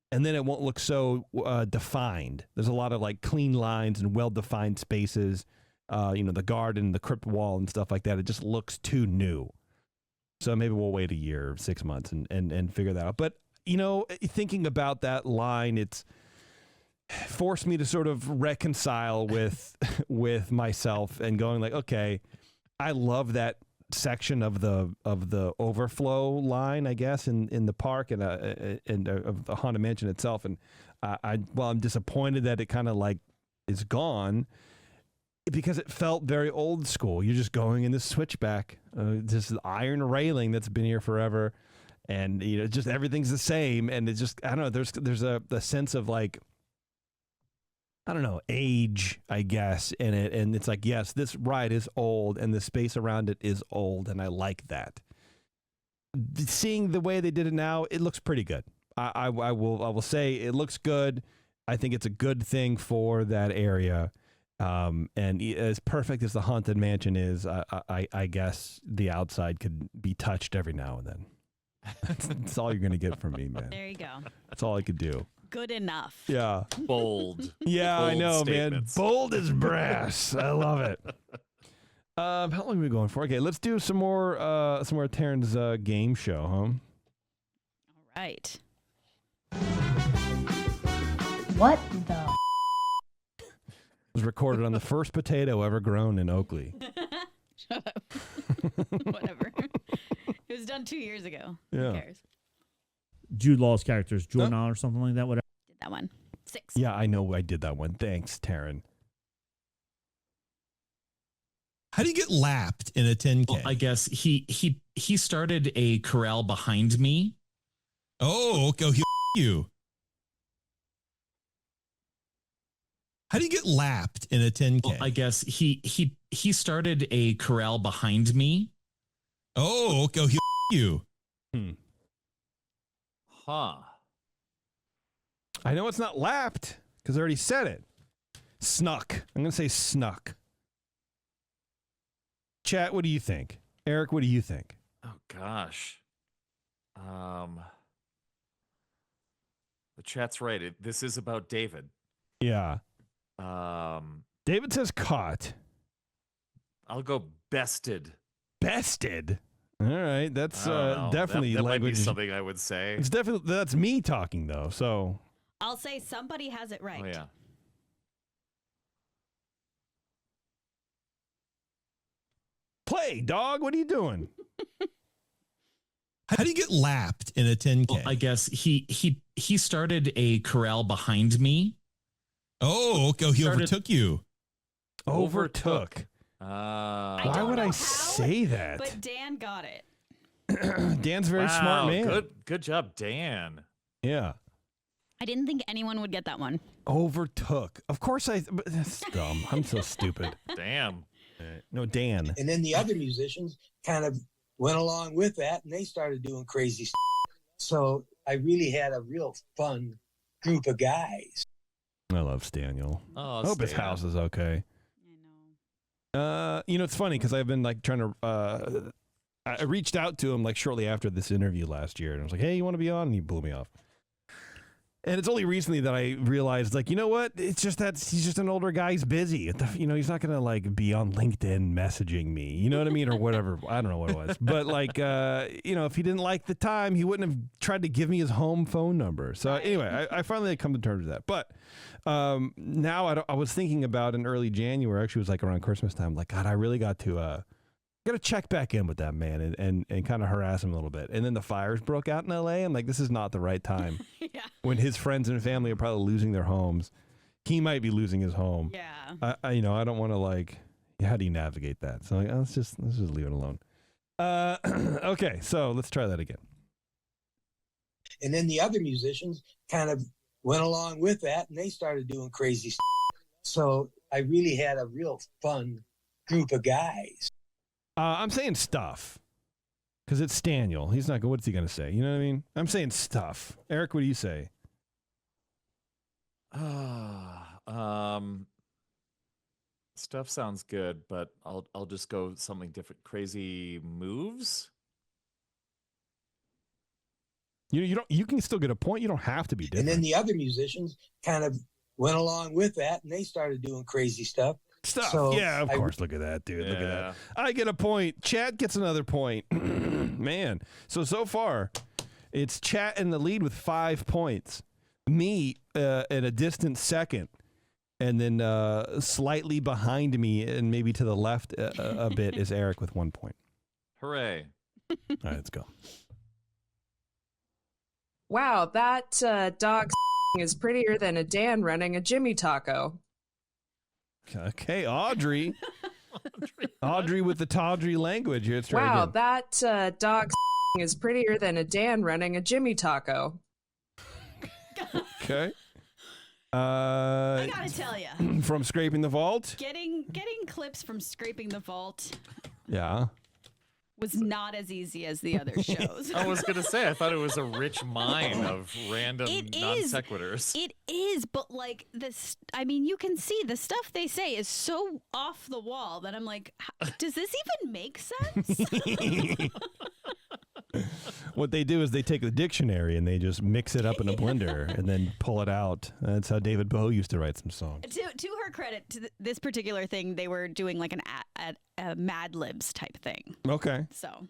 and then it won't look so defined. There's a lot of like clean lines and well-defined spaces. The garden, the crypt wall, and stuff like that. It just looks too new. So maybe we'll wait a year, 6 months, and figure that out. But thinking about that line, it's forced me to sort of reconcile with myself and going like, okay, I love that section of the overflow line, I guess, in the park and of the Haunted Mansion itself. And I'm disappointed that it kind of like is gone, because it felt very old school. You're just going in this switchback, this iron railing that's been here forever, and just everything's the same. And it's just, I don't know. There's a sense of like, I don't know, age, I guess, in it. And it's like, yes, this ride is old, and the space around it is old, and I like that. Seeing the way they did it now, it looks pretty good. I will say it looks good. I think it's a good thing for that area. And as perfect as the Haunted Mansion is, I guess the outside could be touched every now and then. That's all you're going to get from me, man. There you go. That's all I could do. Good enough. Yeah. Bold. Yeah, Bold I know, statements. man. Bold as brass. I love it. How long are we going for? Okay, let's do some more Taren's game show, huh? All right. What the? Was recorded on the first potato ever grown in Oakley. Shut up. Whatever. It was done 2 years ago. Yeah. Who cares? Jude Law's characters, Jordan or something like that. Whatever. Did that one. 6. Yeah, I know I did that one. Thanks, Taren. How do you get lapped in a 10K? Well, I guess he started a corral behind me. Oh, okay. You. How do you get lapped in a 10K? Well, I guess he started a corral behind me. Oh, okay. You. Huh. I know it's not lapped because I already said it. Snuck. I'm going to say snuck. Chat, what do you think? Eric, what do you think? Oh gosh. The chat's right. This is about David. Yeah. David says caught. I'll go bested. Bested. All right, that's I don't know. definitely that might be language. something I would say. It's definitely that's me talking though. So I'll say somebody has it right. Oh yeah. play, dog. What are you doing? How do you get lapped in a 10K? Well, I guess he started a corral behind me. Oh, okay. He overtook you. Overtook. I Why don't would know I how, say that? But Dan got it. Dan's a very smart man. Good job, Dan. Yeah. I didn't think anyone would get that one. Overtook. Of course but that's dumb. I'm so stupid. Damn. No, Dan. And then the other musicians kind of went along with that, and they started doing crazy stuff. So I really had a real fun group of guys. I love Staniel. Oh, I hope his house is okay. I know. It's funny because I've been like trying to. I reached out to him like shortly after this interview last year, and I was like, "Hey, you want to be on?" And he blew me off. And it's only recently that I realized, like, you know what? It's just that he's just an older guy. He's busy. He's not gonna like be on LinkedIn messaging me. You know what I mean, or whatever. I don't know what it was, but like, if he didn't like the time, he wouldn't have tried to give me his home phone number. So anyway, I finally come to terms with that. But now I was thinking about in early January. Actually, it was like around Christmas time. Like, God, I really got to check back in with that man and kind of harass him a little bit. And then the fires broke out in LA. I'm like, this is not the right time. Yeah. When his friends and family are probably losing their homes. He might be losing his home. Yeah. I don't want to like, how do you navigate that? So like, let's just leave it alone. Okay, so let's try that again. And then the other musicians kind of went along with that, and they started doing crazy stuff. So I really had a real fun group of guys. I'm saying stuff because it's Staniel. He's not. What's he going to say? You know what I mean? I'm saying stuff. Eric, what do you say? Stuff sounds good, but I'll just go something different. Crazy moves. You can still get a point. You don't have to be different. And then the other musicians kind of went along with that, and they started doing crazy stuff. So yeah, of course. Look at that, dude. Look at that. I get a point. Chat gets another point. Man. So far, it's Chat in the lead with 5 points. Me in a distant second. And then slightly behind me and maybe to the left a bit is Eric with 1 point. Hooray. All right, let's go. Wow, that dog is prettier than a Dan running a Jimmy Taco. Okay, Audrey. Audrey with the tawdry language. Here, let's try wow, again. that dog is prettier than a Dan running a Jimmy Taco. Okay. I gotta tell you, from Scraping the Vault. getting clips from Scraping the Vault Yeah. was not as easy as the other shows. I was gonna say, I thought it was a rich mine of random non sequiturs. It is, but like this, I mean, you can see the stuff they say is so off the wall that I'm like, does this even make sense? What they do is they take the dictionary and they just mix it up in a blender and then pull it out. That's how David Bowie used to write some songs. To her credit, to this particular thing, they were doing like a Mad Libs type thing. Okay. So. All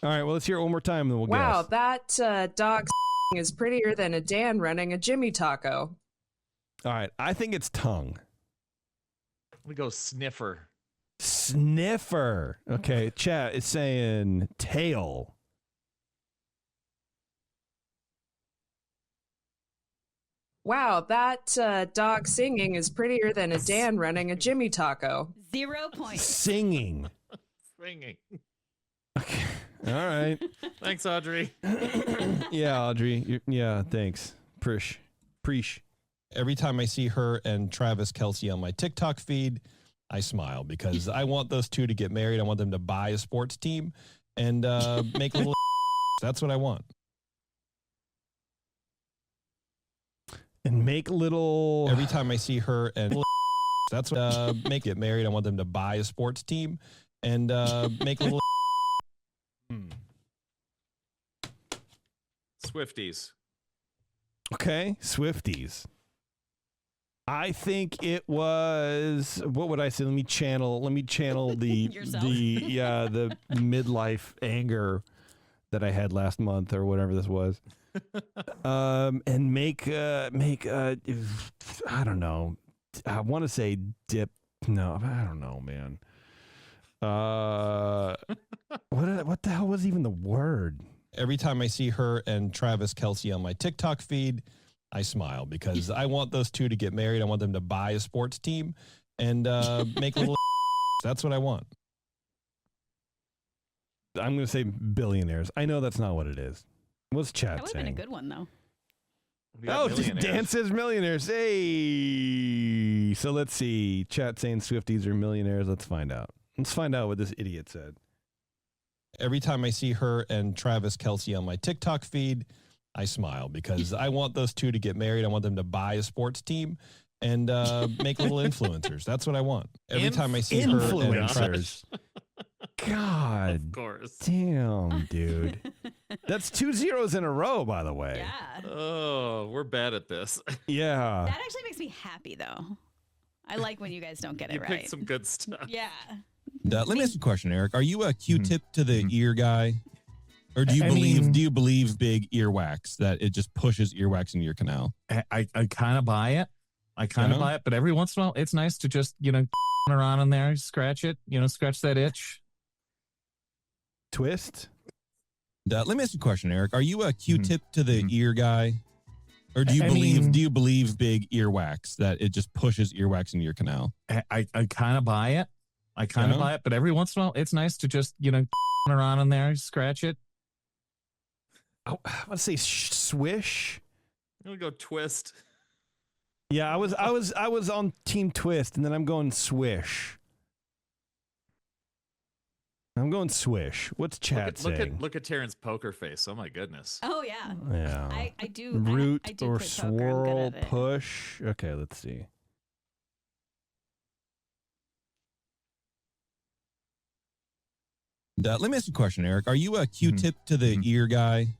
right. Well, let's hear it one more time, and then we'll wow, guess. that dog is prettier than a Dan running a Jimmy Taco. All right. I think it's tongue. We go sniffer. Sniffer. Okay. Chat is saying tail. Wow, that dog singing is prettier than a Dan running a Jimmy Taco. 0 points. Singing. Swinging. Okay. All right. Thanks, Audrey. Yeah, Audrey. Yeah, thanks. Preach. Every time I see her and Travis Kelce on my TikTok feed, I smile because I want those two to get married. I want them to buy a sports team and make little. That's what I want. And make little. Every time I see her and that's what get married. I want them to buy a sports team and make little. Swifties. Okay, Swifties. I think it was. What would I say? Let me channel the the midlife anger that I had last month or whatever this was. And make I don't know. I want to say dip. No, I don't know, man. What the hell was even the word? Every time I see her and Travis Kelce on my TikTok feed, I smile because I want those two to get married. I want them to buy a sports team and make little. That's what I want. I'm going to say billionaires. I know that's not what it is. What's chat That would have been saying? a good one, though. Oh, Dan says millionaires. Hey. So let's see. Chat saying Swifties are millionaires. Let's find out. Let's find out what this idiot said. Every time I see her and Travis Kelce on my TikTok feed, I smile because I want those two to get married. I want them to buy a sports team and make little influencers. That's what I want. Every time I see her and Travis. God. Of course. Damn, dude. That's 2 zeros in a row, by the way. Yeah. Oh, we're bad at this. Yeah. That actually makes me happy, though. I like when you guys don't get it You right. picked some good stuff. Yeah. Let me ask you a question, Eric. Are you a Q-tip to the ear guy? Or do you believe big earwax, that it just pushes earwax into your canal? I kind of buy it. I kind of buy it, but every once in a while, it's nice to just, around in there, scratch it, scratch that itch. Twist? Let me ask you a question, Eric. Are you a Q-tip to the ear guy? Or do you believe big earwax, that it just pushes earwax into your canal? I kind of buy it. I kind of buy it, but every once in a while, it's nice to just, around in there, scratch it. I want to say swish. I'm gonna go twist. Yeah, I was on Team Twist, and then I'm going swish. I'm going swish. What's chat saying? Look at Taren's poker face. Oh my goodness. Oh yeah. Yeah. I do. Root I do or play poker. I'm good swirl, at it. push. Okay, let's see. Let me ask you a question, Eric. Are you a Q-tip to the ear guy?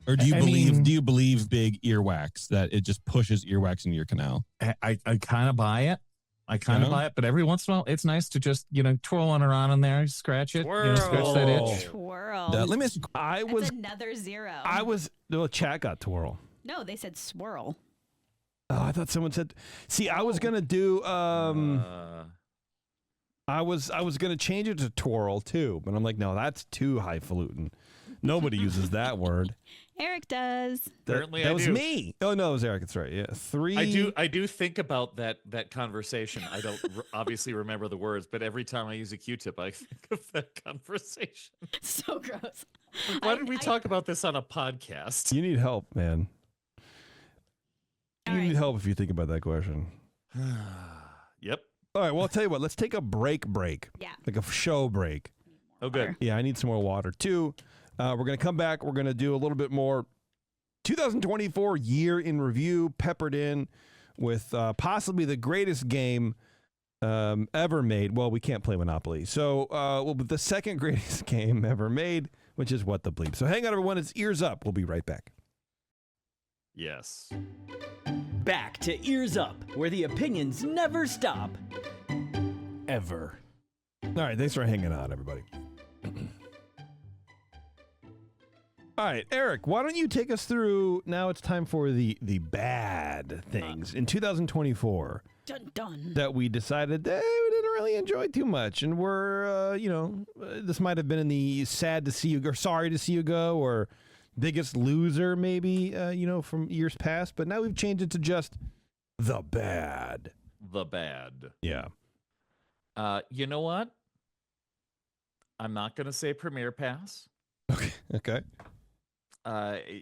Or do you believe big earwax, that it just pushes earwax into your canal? I kind of buy it. I kind of buy it, but every once in a while, it's nice to just, twirl one around in there, scratch it, scratch that itch. Twirl. Let me ask you. That's another zero. Chat got twirl. No, they said swirl. Oh, I thought someone said. See, I was gonna do. I was gonna change it to twirl too, but I'm like, no, that's too highfalutin. Nobody uses that word. Eric does. Apparently, that was me. Oh no, it was Eric. That's right. Yeah, 3. I do think about that conversation. I don't obviously remember the words, but every time I use a Q-tip, I think of that conversation. So gross. Why did we talk about this on a podcast? You need help, man. You need help if you think about that question. Yep. All right. Well, I'll tell you what. Let's take a break. Yeah. Like a show break. Oh, good. Yeah, I need some more water too. We're going to come back. We're going to do a little bit more 2024 year in review, peppered in with possibly the greatest game ever made. Well, we can't play Monopoly. So, the second greatest game ever made, which is What the Bleep. So hang on, everyone. It's Ears Up. We'll be right back. Yes. Back to Ears Up, where the opinions never stop. Ever. All right. Thanks for hanging on, everybody. All right, Eric, why don't you take us through, now it's time for the bad things in 2024 Dun dun. that we decided we didn't really enjoy too much. And we're, this might have been in the sad to see you, or sorry to see you go, or biggest loser maybe, from years past. But now we've changed it to just the bad. The bad. Yeah. You know what? I'm not going to say Premier Pass. Okay. I'm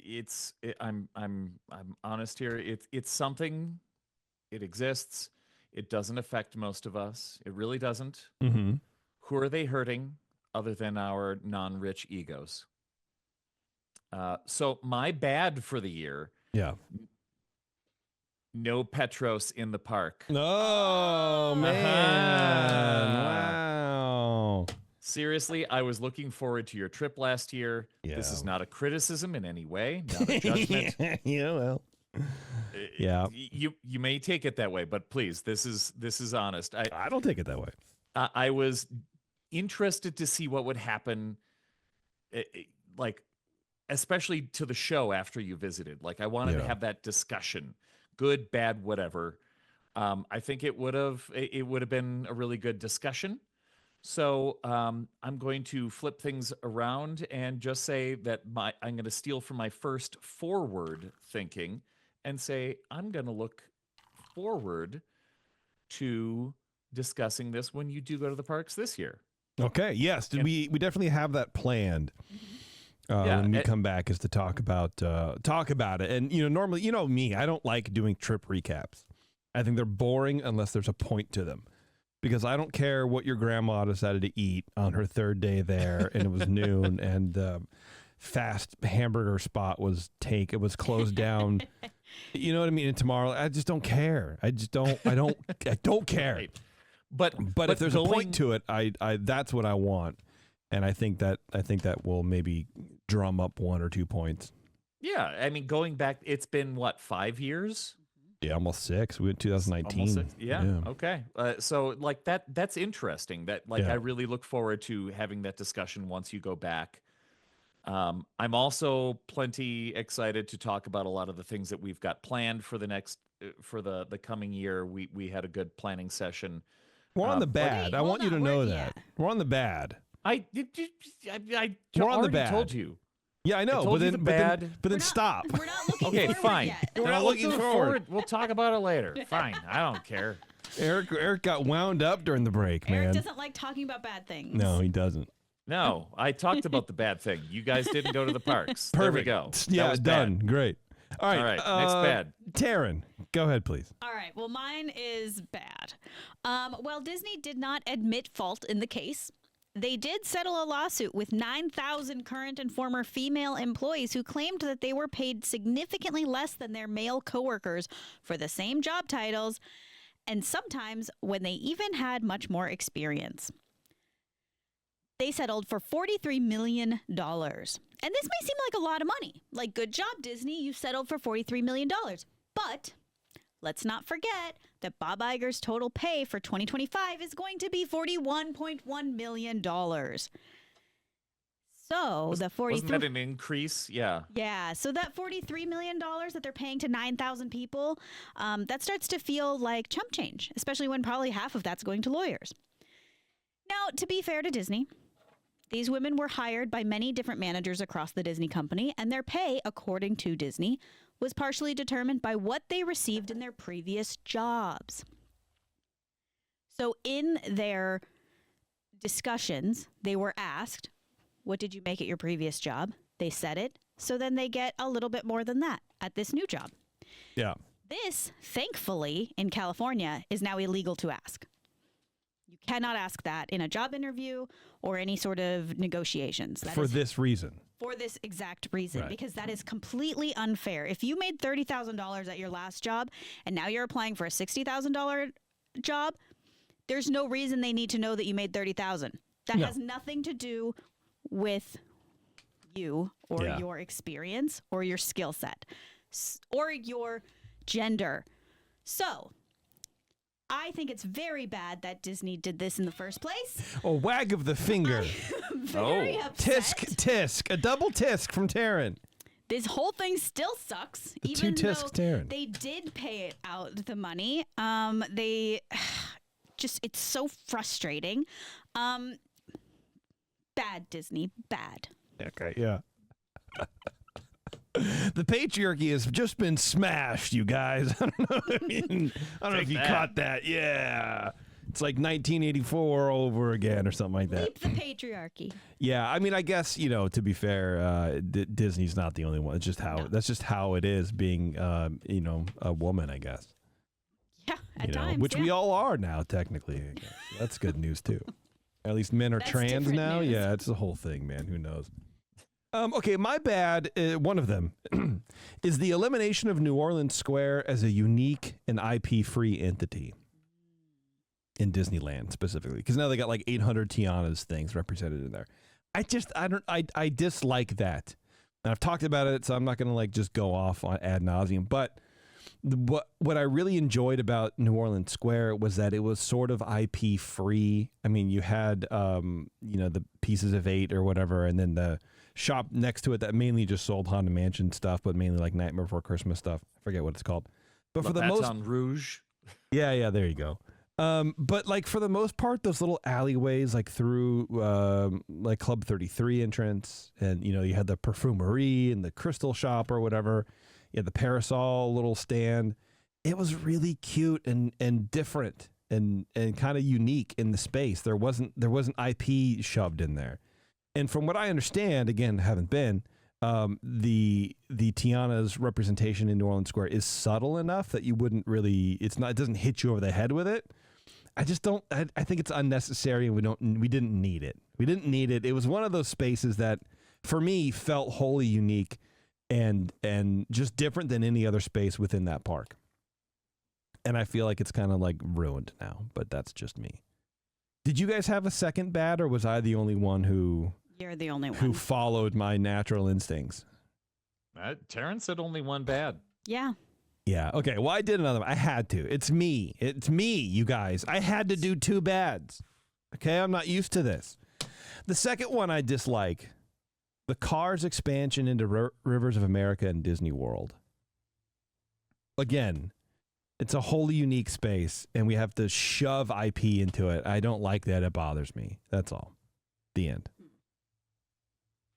honest here. It's something. It exists. It doesn't affect most of us. It really doesn't. Mm-hmm. Who are they hurting other than our non-rich egos? So my bad for the year. Yeah. No Petros in the park. Oh, man. Wow. Seriously, I was looking forward to your trip last year. Yeah. This is not a criticism in any way, not a judgment. Yeah, well. Yeah. You may take it that way, but please, this is honest. I don't take it that way. I was interested to see what would happen, like especially to the show after you visited. Like I wanted to have that discussion, good, bad, whatever. I think it would have been a really good discussion. So I'm going to flip things around and just say that I'm going to steal from my first forward thinking and say I'm going to look forward to discussing this when you do go to the parks this year. Okay. Yes. We definitely have that planned. When we come back is to talk about it. And normally, me, I don't like doing trip recaps. I think they're boring unless there's a point to them. Because I don't care what your grandma decided to eat on her third day there, and it was noon, and the fast hamburger spot was closed down. You know what I mean? And tomorrow, I just don't care. I don't care. Right. But if there's a point to it, I that's what I want, and I think that will maybe drum up 1 or 2 points. Yeah, I mean, going back, it's been what, 5 years? Yeah, almost 6. We went 2019. Almost 6. Yeah. Okay. So like that's interesting. I really look forward to having that discussion once you go back. I'm also plenty excited to talk about a lot of the things that we've got planned for the next for the coming year. We had a good planning session. We're on the bad. I want you to know that. We're on the bad. I We're on the already bad. told you. Yeah, I know, but then stop. We're not looking Okay, forward fine. yet. We're not looking forward. We'll talk about it later. Fine. I don't care. Eric got wound up during the break, man. Eric doesn't like talking about bad things. No, he doesn't. No, I talked about the bad thing. You guys didn't go to the parks. Perfect. There we go. Yeah, that was done. bad. Great. All right. All right, next bad. Taren, go ahead, please. All right. Well, mine is bad. Well, Disney did not admit fault in the case. They did settle a lawsuit with 9,000 current and former female employees who claimed that they were paid significantly less than their male coworkers for the same job titles, and sometimes when they even had much more experience. They settled for $43 million. And this may seem like a lot of money. Like, good job, Disney. You settled for $43 million. But let's not forget that Bob Iger's total pay for 2025 is going to be $41.1 million. So the 43 wasn't that an increase? Yeah. Yeah. So that $43 million that they're paying to 9,000 people, that starts to feel like chump change, especially when probably half of that's going to lawyers. Now, to be fair to Disney, these women were hired by many different managers across the Disney company, and their pay, according to Disney, was partially determined by what they received in their previous jobs. So in their discussions, they were asked, what did you make at your previous job? They said it. So then they get a little bit more than that at this new job. Yeah. This, thankfully, in California, is now illegal to ask. You cannot ask that in a job interview or any sort of negotiations. This reason. For this exact reason, Right. because that is completely unfair. If you made $30,000 at your last job and now you're applying for a $60,000 job, there's no reason they need to know that you made $30,000. That has nothing to do with you or your experience or your skill set or your gender. So I think it's very bad that Disney did this in the first place. A wag of the finger. Very upset. Tisk. A double tisk from Taren. This whole thing still sucks. The even two tisks, though Taren. they did pay it out the money. It's so frustrating. Bad, Disney. Bad. Okay, yeah. The patriarchy has just been smashed, you guys. I don't know. I don't know if you caught that. Yeah. It's like 1984 all over again or something like that. Bleep the patriarchy. Yeah, I mean, I guess, to be fair, Disney's not the only one. It's just that's just how it is being, a woman, I guess. Yeah, at times, which we all are now, technically. I guess. That's good news, too. At least men are That's trans different now. news. Yeah, it's the whole thing, man. Who knows? Okay, my bad, one of them, is the elimination of New Orleans Square as a unique and IP-free entity in Disneyland specifically. Because now they got like 800 Tiana's things represented in there. I dislike that. And I've talked about it, so I'm not going to like just go off on ad nauseum. But what I really enjoyed about New Orleans Square was that it was sort of IP free. I mean, you had, the Pieces of 8 or whatever, and then the shop next to it that mainly just sold Haunted Mansion stuff, but mainly like Nightmare Before Christmas stuff. I forget what it's called. But for the most Baton Rouge. Yeah, there you go. But like for the most part, those little alleyways, like through like Club 33 entrance, and you had the perfumery and the crystal shop or whatever. You had the parasol little stand. It was really cute and different. and kind of unique in the space. There wasn't IP shoved in there. And from what I understand, again, haven't been, the Tiana's representation in New Orleans Square is subtle enough that you wouldn't really, it doesn't hit you over the head with it. I just don't, I think it's unnecessary, and we didn't need it. We didn't need it. It was one of those spaces that, for me, felt wholly unique and just different than any other space within that park. And I feel like it's kind of like ruined now, but that's just me. Did you guys have a second bad, or was I the only one who... You're the only one who followed my natural instincts? Taren said only one bad. Yeah. Yeah. Okay. Well, I did another one. I had to. It's me. It's me, you guys. I had to do 2 bads. Okay. I'm not used to this. The second one I dislike, the Cars expansion into Rivers of America and Disney World. Again, it's a wholly unique space, and we have to shove IP into it. I don't like that. It bothers me. That's all. The end.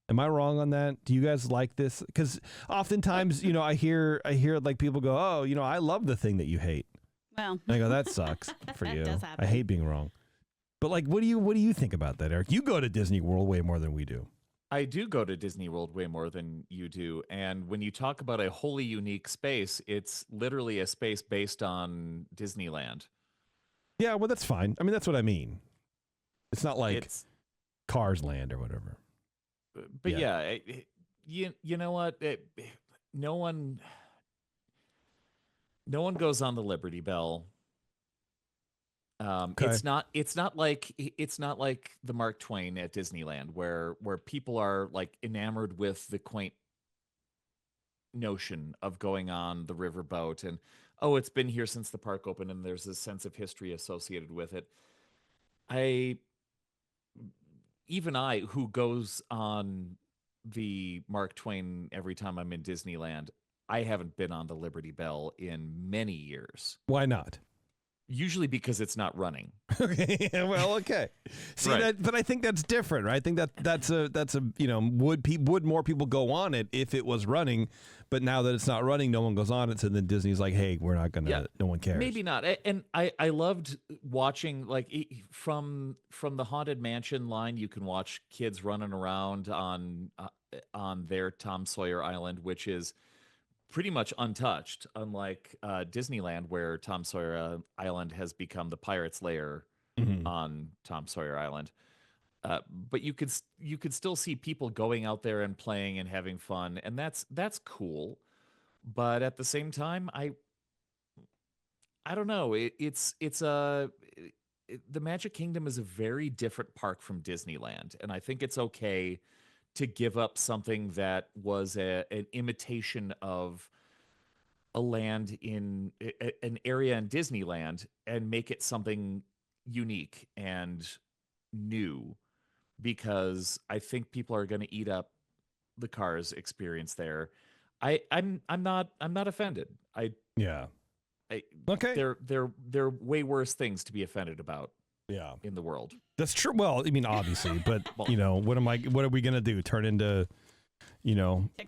Am I wrong on that? Do you guys like this? Because oftentimes, I hear like people go, "Oh, I love the thing that you hate." Well, and I go, "That sucks for you." does happen. I hate being wrong. But like, what do you think about that, Eric? You go to Disney World way more than we do. I do go to Disney World way more than you do. And when you talk about a wholly unique space, it's literally a space based on Disneyland. Yeah, well, that's fine. I mean, that's what I mean. It's not like Cars Land or whatever. But yeah, you know what? No one goes on the Liberty Bell. Okay. It's not like the Mark Twain at Disneyland where people are like enamored with the quaint notion of going on the riverboat, and it's been here since the park opened, and there's a sense of history associated with it. Even I, who goes on the Mark Twain every time I'm in Disneyland, I haven't been on the Liberty Bell in many years. Why not? Usually because it's not running. Okay. Well, okay. See Right. but I think that's different, right? I think that's a would more people go on it if it was running? But now that it's not running, no one goes on it. So then Disney's like, hey, we're not gonna. Yeah, no one cares. Maybe not. And I loved watching from the Haunted Mansion line. You can watch kids running around on their Tom Sawyer Island, which is pretty much untouched, unlike Disneyland, where Tom Sawyer Island has become the pirate's lair on Tom Sawyer Island. But you could still see people going out there and playing and having fun, and that's cool. But at the same time, I don't know. The Magic Kingdom is a very different park from Disneyland, and I think it's okay to give up something that was an imitation of a land in an area in Disneyland and make it something unique and new, because I think people are going to eat up the Cars experience there. I'm not offended. Okay. There are way worse things to be offended about. Yeah. In the world. That's true. Well, I mean, obviously, but what are we gonna do? Turn into,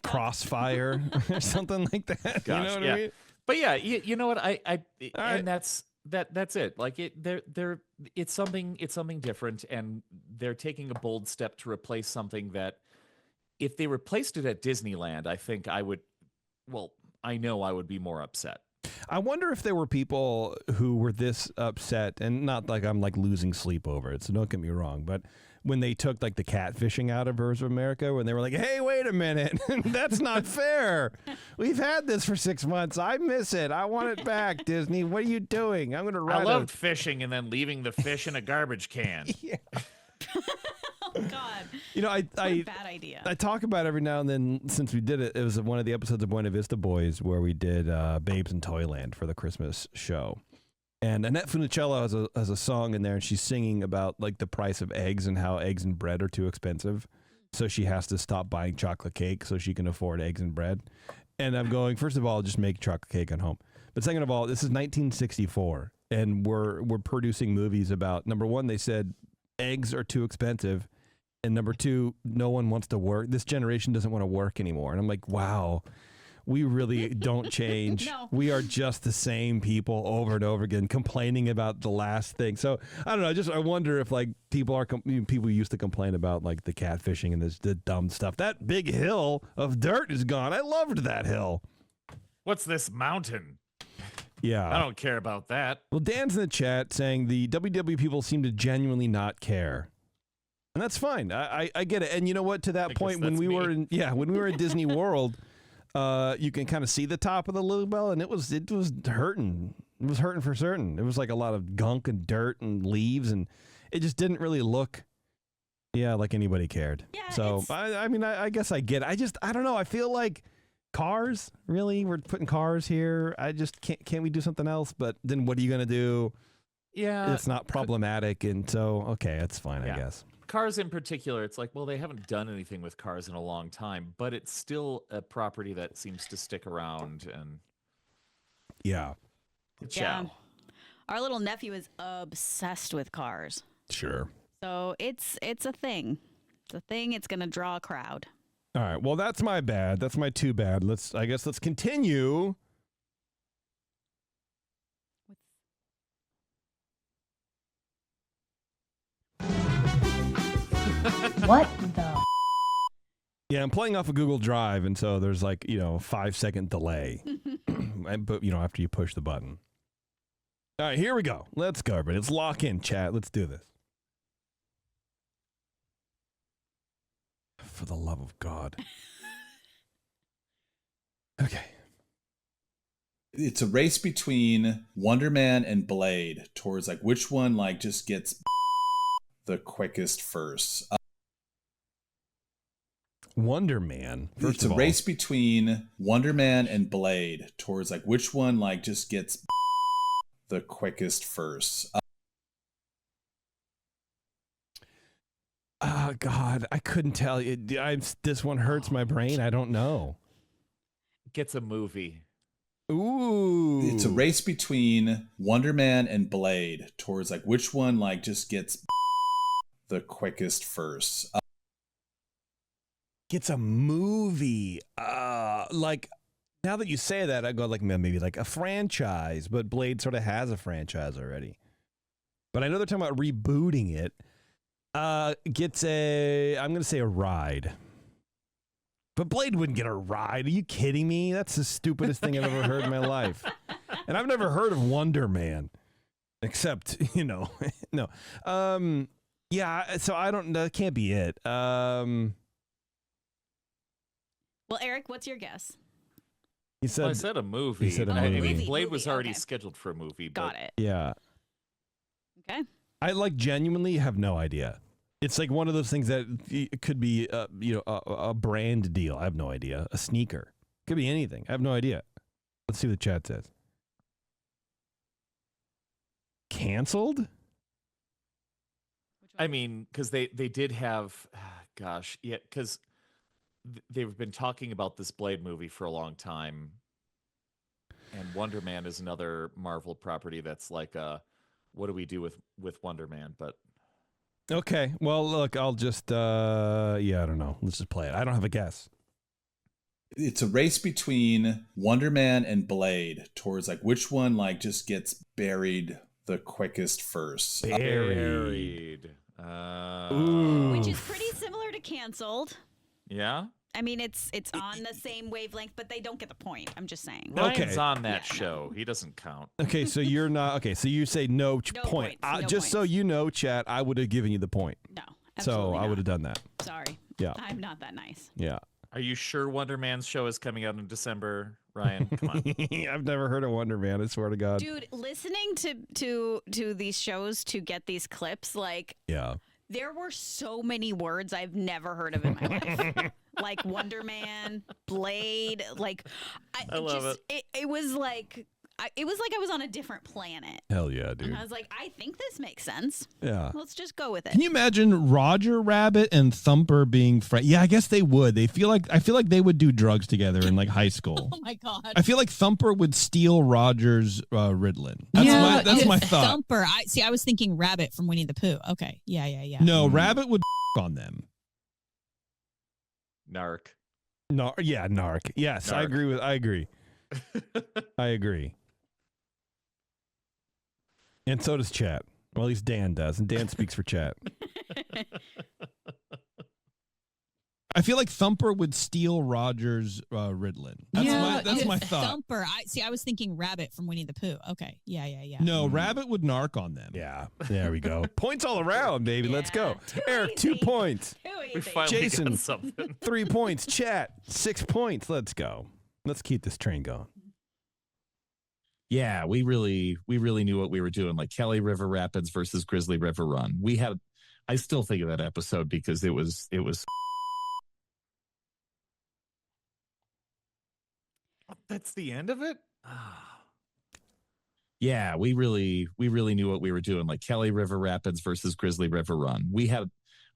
Crossfire or something like that? Gosh, you know what yeah. I mean? But yeah, you know what? And right. that's it. Like it's something different, and they're taking a bold step to replace something that, if they replaced it at Disneyland, I think I would be more upset. I wonder if there were people who were this upset, and not like I'm like losing sleep over it, so don't get me wrong, but when they took like the catfishing out of Rivers of America, when they were like, hey, wait a minute, that's not fair. We've had this for 6 months. I miss it. I want it back, Disney. What are you doing? I'm going to ride I loved fishing and then leaving the fish in a garbage can. Yeah. Oh, God. Bad idea. I talk about it every now and then. Since we did it, it was one of the episodes of Buena Vista Boys where we did Babes in Toyland for the Christmas show. And Annette Funicello has a song in there, and she's singing about like the price of eggs and how eggs and bread are too expensive. So she has to stop buying chocolate cake so she can afford eggs and bread. And I'm going, first of all, just make chocolate cake at home. But second of all, this is 1964, and we're producing movies about, number one, they said eggs are too expensive. And number two, no one wants to work. This generation doesn't want to work anymore. And I'm like, wow, we really don't change. No. We are just the same people over and over again, complaining about the last thing. So I don't know. I wonder if like people used to complain about like the catfishing and the dumb stuff. That big hill of dirt is gone. I loved that hill. What's this mountain? Yeah. I don't care about that. Well, Dan's in the chat saying the WWE people seem to genuinely not care. And that's fine. I get it. And you know what? To that point, when we were in Disney World, you can kind of see the top of the Lily Bell, and it was hurting. It was hurting for certain. It was like a lot of gunk and dirt and leaves, and it just didn't really look, like anybody cared. Yeah, so I guess I get it. I don't know. I feel like cars. Really, we're putting cars here. I just can't we do something else? But then what are you gonna do? Yeah, it's not problematic, and so okay, that's fine. I guess. Cars in particular, it's like, well, they haven't done anything with cars in a long time, but it's still a property that seems to stick around. And yeah. Our little nephew is obsessed with cars. Sure. So it's a thing. It's a thing. It's going to draw a crowd. All right. Well, that's my bad. That's my too bad. Let's continue. What the? Yeah, I'm playing off of Google Drive, and so there's like, 5-second delay. But, after you push the button. All right, here we go. Let's go, everybody. Let's lock in, chat. Let's do this. For the love of God. Okay. It's a race between Wonder Man and Blade towards like which one like just gets the quickest first. Wonder Man. It's a race between Wonder Man and Blade towards like which one like just gets the quickest first. Oh God, I couldn't tell you. This one hurts my brain. I don't know. Gets a movie. Ooh. It's a race between Wonder Man and Blade towards like which one like just gets the quickest first. Gets a movie. Like now that you say that, I go like maybe like a franchise, but Blade sort of has a franchise already. But I know they're talking about rebooting it. Gets I'm gonna say a ride. But Blade wouldn't get a ride. Are you kidding me? That's the stupidest thing I've ever heard in my life. And I've never heard of Wonder Man. Except, no. Yeah, so I don't know. That can't be it. Well, Eric, what's your guess? He said, I said a movie. He said a movie. I mean, Blade was already scheduled for a movie. Got it. Yeah. Okay. I genuinely have no idea. It's like one of those things that it could be, a brand deal. I have no idea. A sneaker. Could be anything. I have no idea. Let's see what the chat says. Canceled? I mean, because they did have, because they've been talking about this Blade movie for a long time. And Wonder Man is another Marvel property that's like, what do we do with Wonder Man? But okay, well, look, I'll just, I don't know. Let's just play it. I don't have a guess. It's a race between Wonder Man and Blade towards like which one like just gets buried the quickest first. Buried. Which is pretty similar to canceled. Yeah? I mean, it's on the same wavelength, but they don't get the point. I'm just saying. Ryan's on that show. He doesn't count. Okay, so you're not, okay, so you say no point. Points, just so you know, chat, I would have given you the point. No, so absolutely I would have done that. Sorry. Yeah. I'm not that nice. Yeah. Are you sure Wonder Man's show is coming out in December, Ryan? Come on. I've never heard of Wonder Man, I swear to God. Dude, listening to these shows to get these clips, yeah. There were so many words I've never heard of in my life. Like Wonder Man, Blade, I love it. It was like I was on a different planet. Hell yeah, dude. And I was like, I think this makes sense. Yeah. Let's just go with it. Can you imagine Roger Rabbit and Thumper being friends? Yeah, I guess they would. I feel like they would do drugs together in like high school. Oh my God. I feel like Thumper would steal Roger's Ritalin. That's my thought. Thumper. I was thinking Rabbit from Winnie the Pooh. Okay. Yeah. No, Rabbit would on them. Narc. Yeah, narc. Yes, I agree. I agree. And so does chat. Well, at least Dan does, and Dan speaks for chat. I feel like Thumper would steal Roger's Ritalin. That's my thought. Thumper. I was thinking Rabbit from Winnie the Pooh. Okay. Yeah. No, Rabbit would narc on them. Yeah. There we go. Points all around, baby. Let's go. Eric, 2 points. We finally Jason, got something. 3 points. Chat, 6 points. Let's go. Let's keep this train going. Yeah, we really knew what we were doing. Like Kelly River Rapids versus Grizzly River Run. I still think of that episode because it was. That's the end of it? Yeah, we really knew what we were doing. Like Kelly River Rapids versus Grizzly River Run.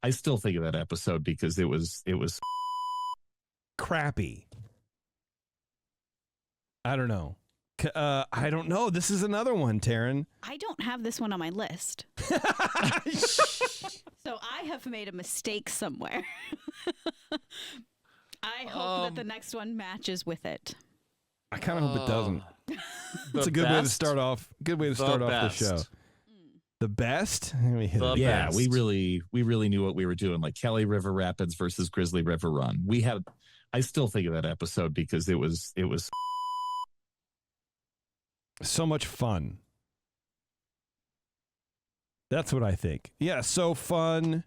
I still think of that episode because it was crappy. I don't know. I don't know. This is another one, Taren. I don't have this one on my list. So I have made a mistake somewhere. I hope that the next one matches with it. I kind of hope it doesn't. It's a good way to start off. Good way to start off the show. The best? Let me hit it. Yeah, we really knew what we were doing. Like Kelly River Rapids versus Grizzly River Run. I still think of that episode because it was so much fun. That's what I think. Yeah, so fun.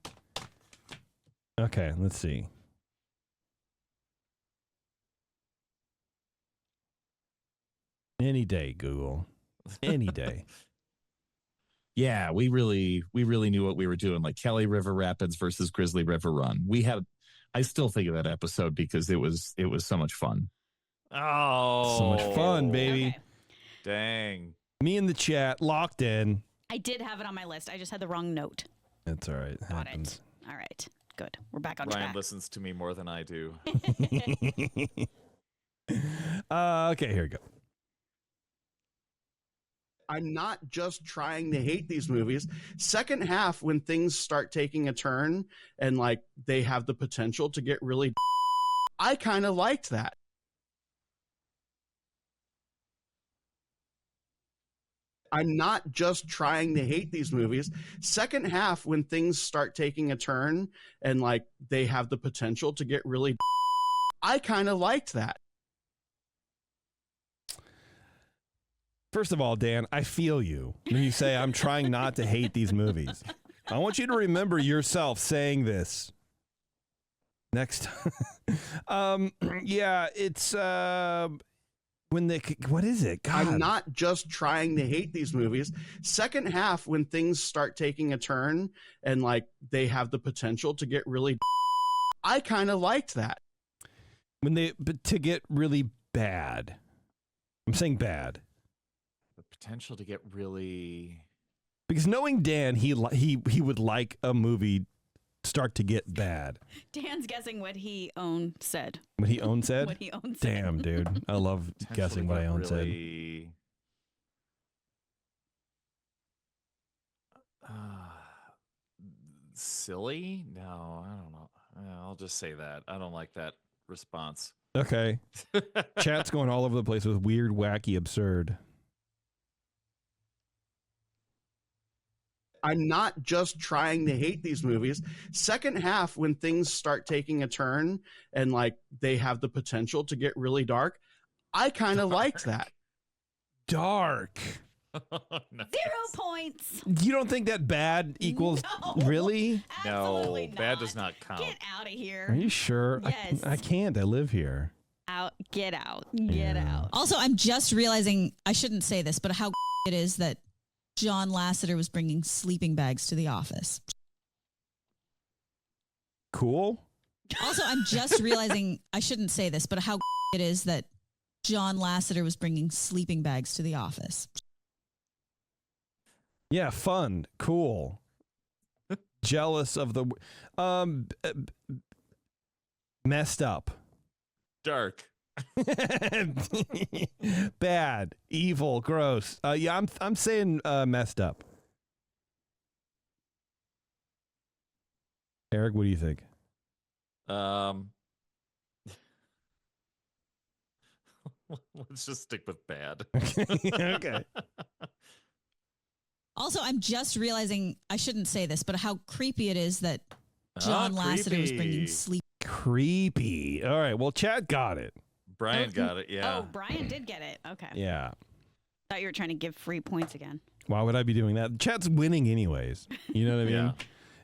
Okay, let's see. Any day, Google. Any day. Yeah, we really knew what we were doing. Like Kelly River Rapids versus Grizzly River Run. I still think of that episode because it was so much fun. Oh, so much fun, baby. Okay. Dang. Me in the chat, locked in. I did have it on my list. I just had the wrong note. That's all right. Got it. All right. Good. We're back on Ryan track. listens to me more than I do. Okay, here we go. I'm not just trying to hate these movies. Second half, when things start taking a turn and like they have the potential to get really, I kind of liked that. I'm not just trying to hate these movies. Second half, when things start taking a turn and like they have the potential to get really, I kind of liked that. First of all, Dan, I feel you when you say I'm trying not to hate these movies. I want you to remember yourself saying this next time. Yeah, it's when they, what is it? God. I'm not just trying to hate these movies. Second half, when things start taking a turn and like they have the potential to get really, I kind of liked that. But to get really bad. I'm saying bad. Potential to get really, because knowing Dan, he would like a movie start to get bad. Dan's guessing what he said. What he said? What he said. Damn, dude, I love guessing what I said. Silly? No, I don't know. I'll just say that. I don't like that response. Okay. Chat's going all over the place with weird, wacky, absurd. I'm not just trying to hate these movies. Second half, when things start taking a turn and like they have the potential to get really dark, I kind of liked that. Dark. Nice. 0 points. You don't think that bad equals really? Absolutely No, bad does not count. Get out of here. Are you sure? Yes. I can't. I live here. Get out. Get out. Also, I'm just realizing I shouldn't say this, but how it is that John Lasseter was bringing sleeping bags to the office. Cool. Also, I'm just realizing I shouldn't say this, but how it is that John Lasseter was bringing sleeping bags to the office. Yeah, fun, cool. Jealous of the messed up. Dark. Bad, evil, gross. Yeah, I'm saying messed up. Eric, what do you think? Let's just stick with bad. Okay. Also, I'm just realizing I shouldn't say this, but how creepy it is that John Lasseter was bringing creepy. sleep. Creepy. All right. Well, Chad got it. Brian got it. Yeah. Oh, Brian did get it. Okay. Yeah. Thought you were trying to give free points again. Why would I be doing that? Chad's winning anyways. You know what I mean?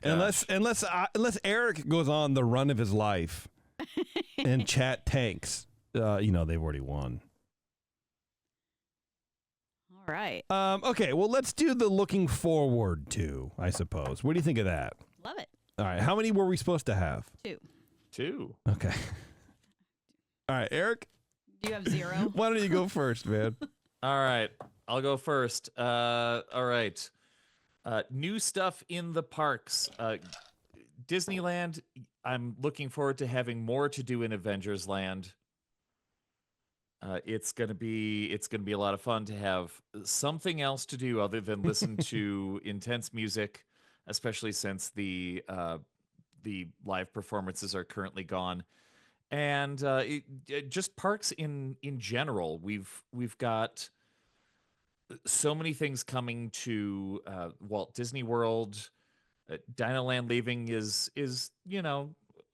Yeah. Unless Eric goes on the run of his life and Chad tanks, they've already won. All right. Okay. Well, let's do the looking forward to, I suppose. What do you think of that? Love it. All right. How many were we supposed to have? 2. Okay. All right, Eric. Do you have 0? Why don't you go first, man? All right, I'll go first. All right. New stuff in the parks. Disneyland, I'm looking forward to having more to do in Avengers Land. It's gonna be a lot of fun to have something else to do other than listen to intense music, especially since the live performances are currently gone. And just parks in general, we've got so many things coming to Walt Disney World. Dinoland leaving is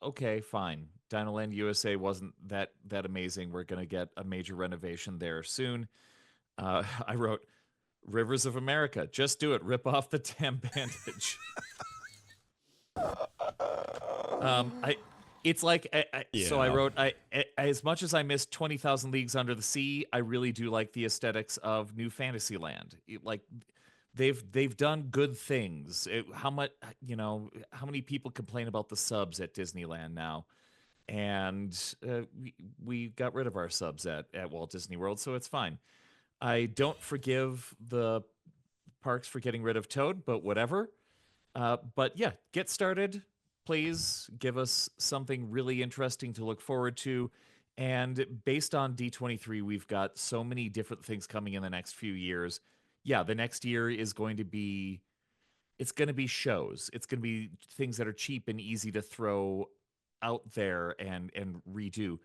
okay, fine. Dinoland USA wasn't that amazing. We're gonna get a major renovation there soon. I wrote Rivers of America. Just do it. Rip off the damn bandage. It's like, so I wrote, as much as I missed 20,000 Leagues Under the Sea, I really do like the aesthetics of New Fantasyland. They've done good things. How many people complain about the subs at Disneyland now? And we got rid of our subs at Walt Disney World, so it's fine. I don't forgive the parks for getting rid of Toad, but whatever. But yeah, get started. Please give us something really interesting to look forward to. And based on D23, we've got so many different things coming in the next few years. Yeah, the next year is going to be, it's going to be shows. It's going to be things that are cheap and easy to throw out there and redo.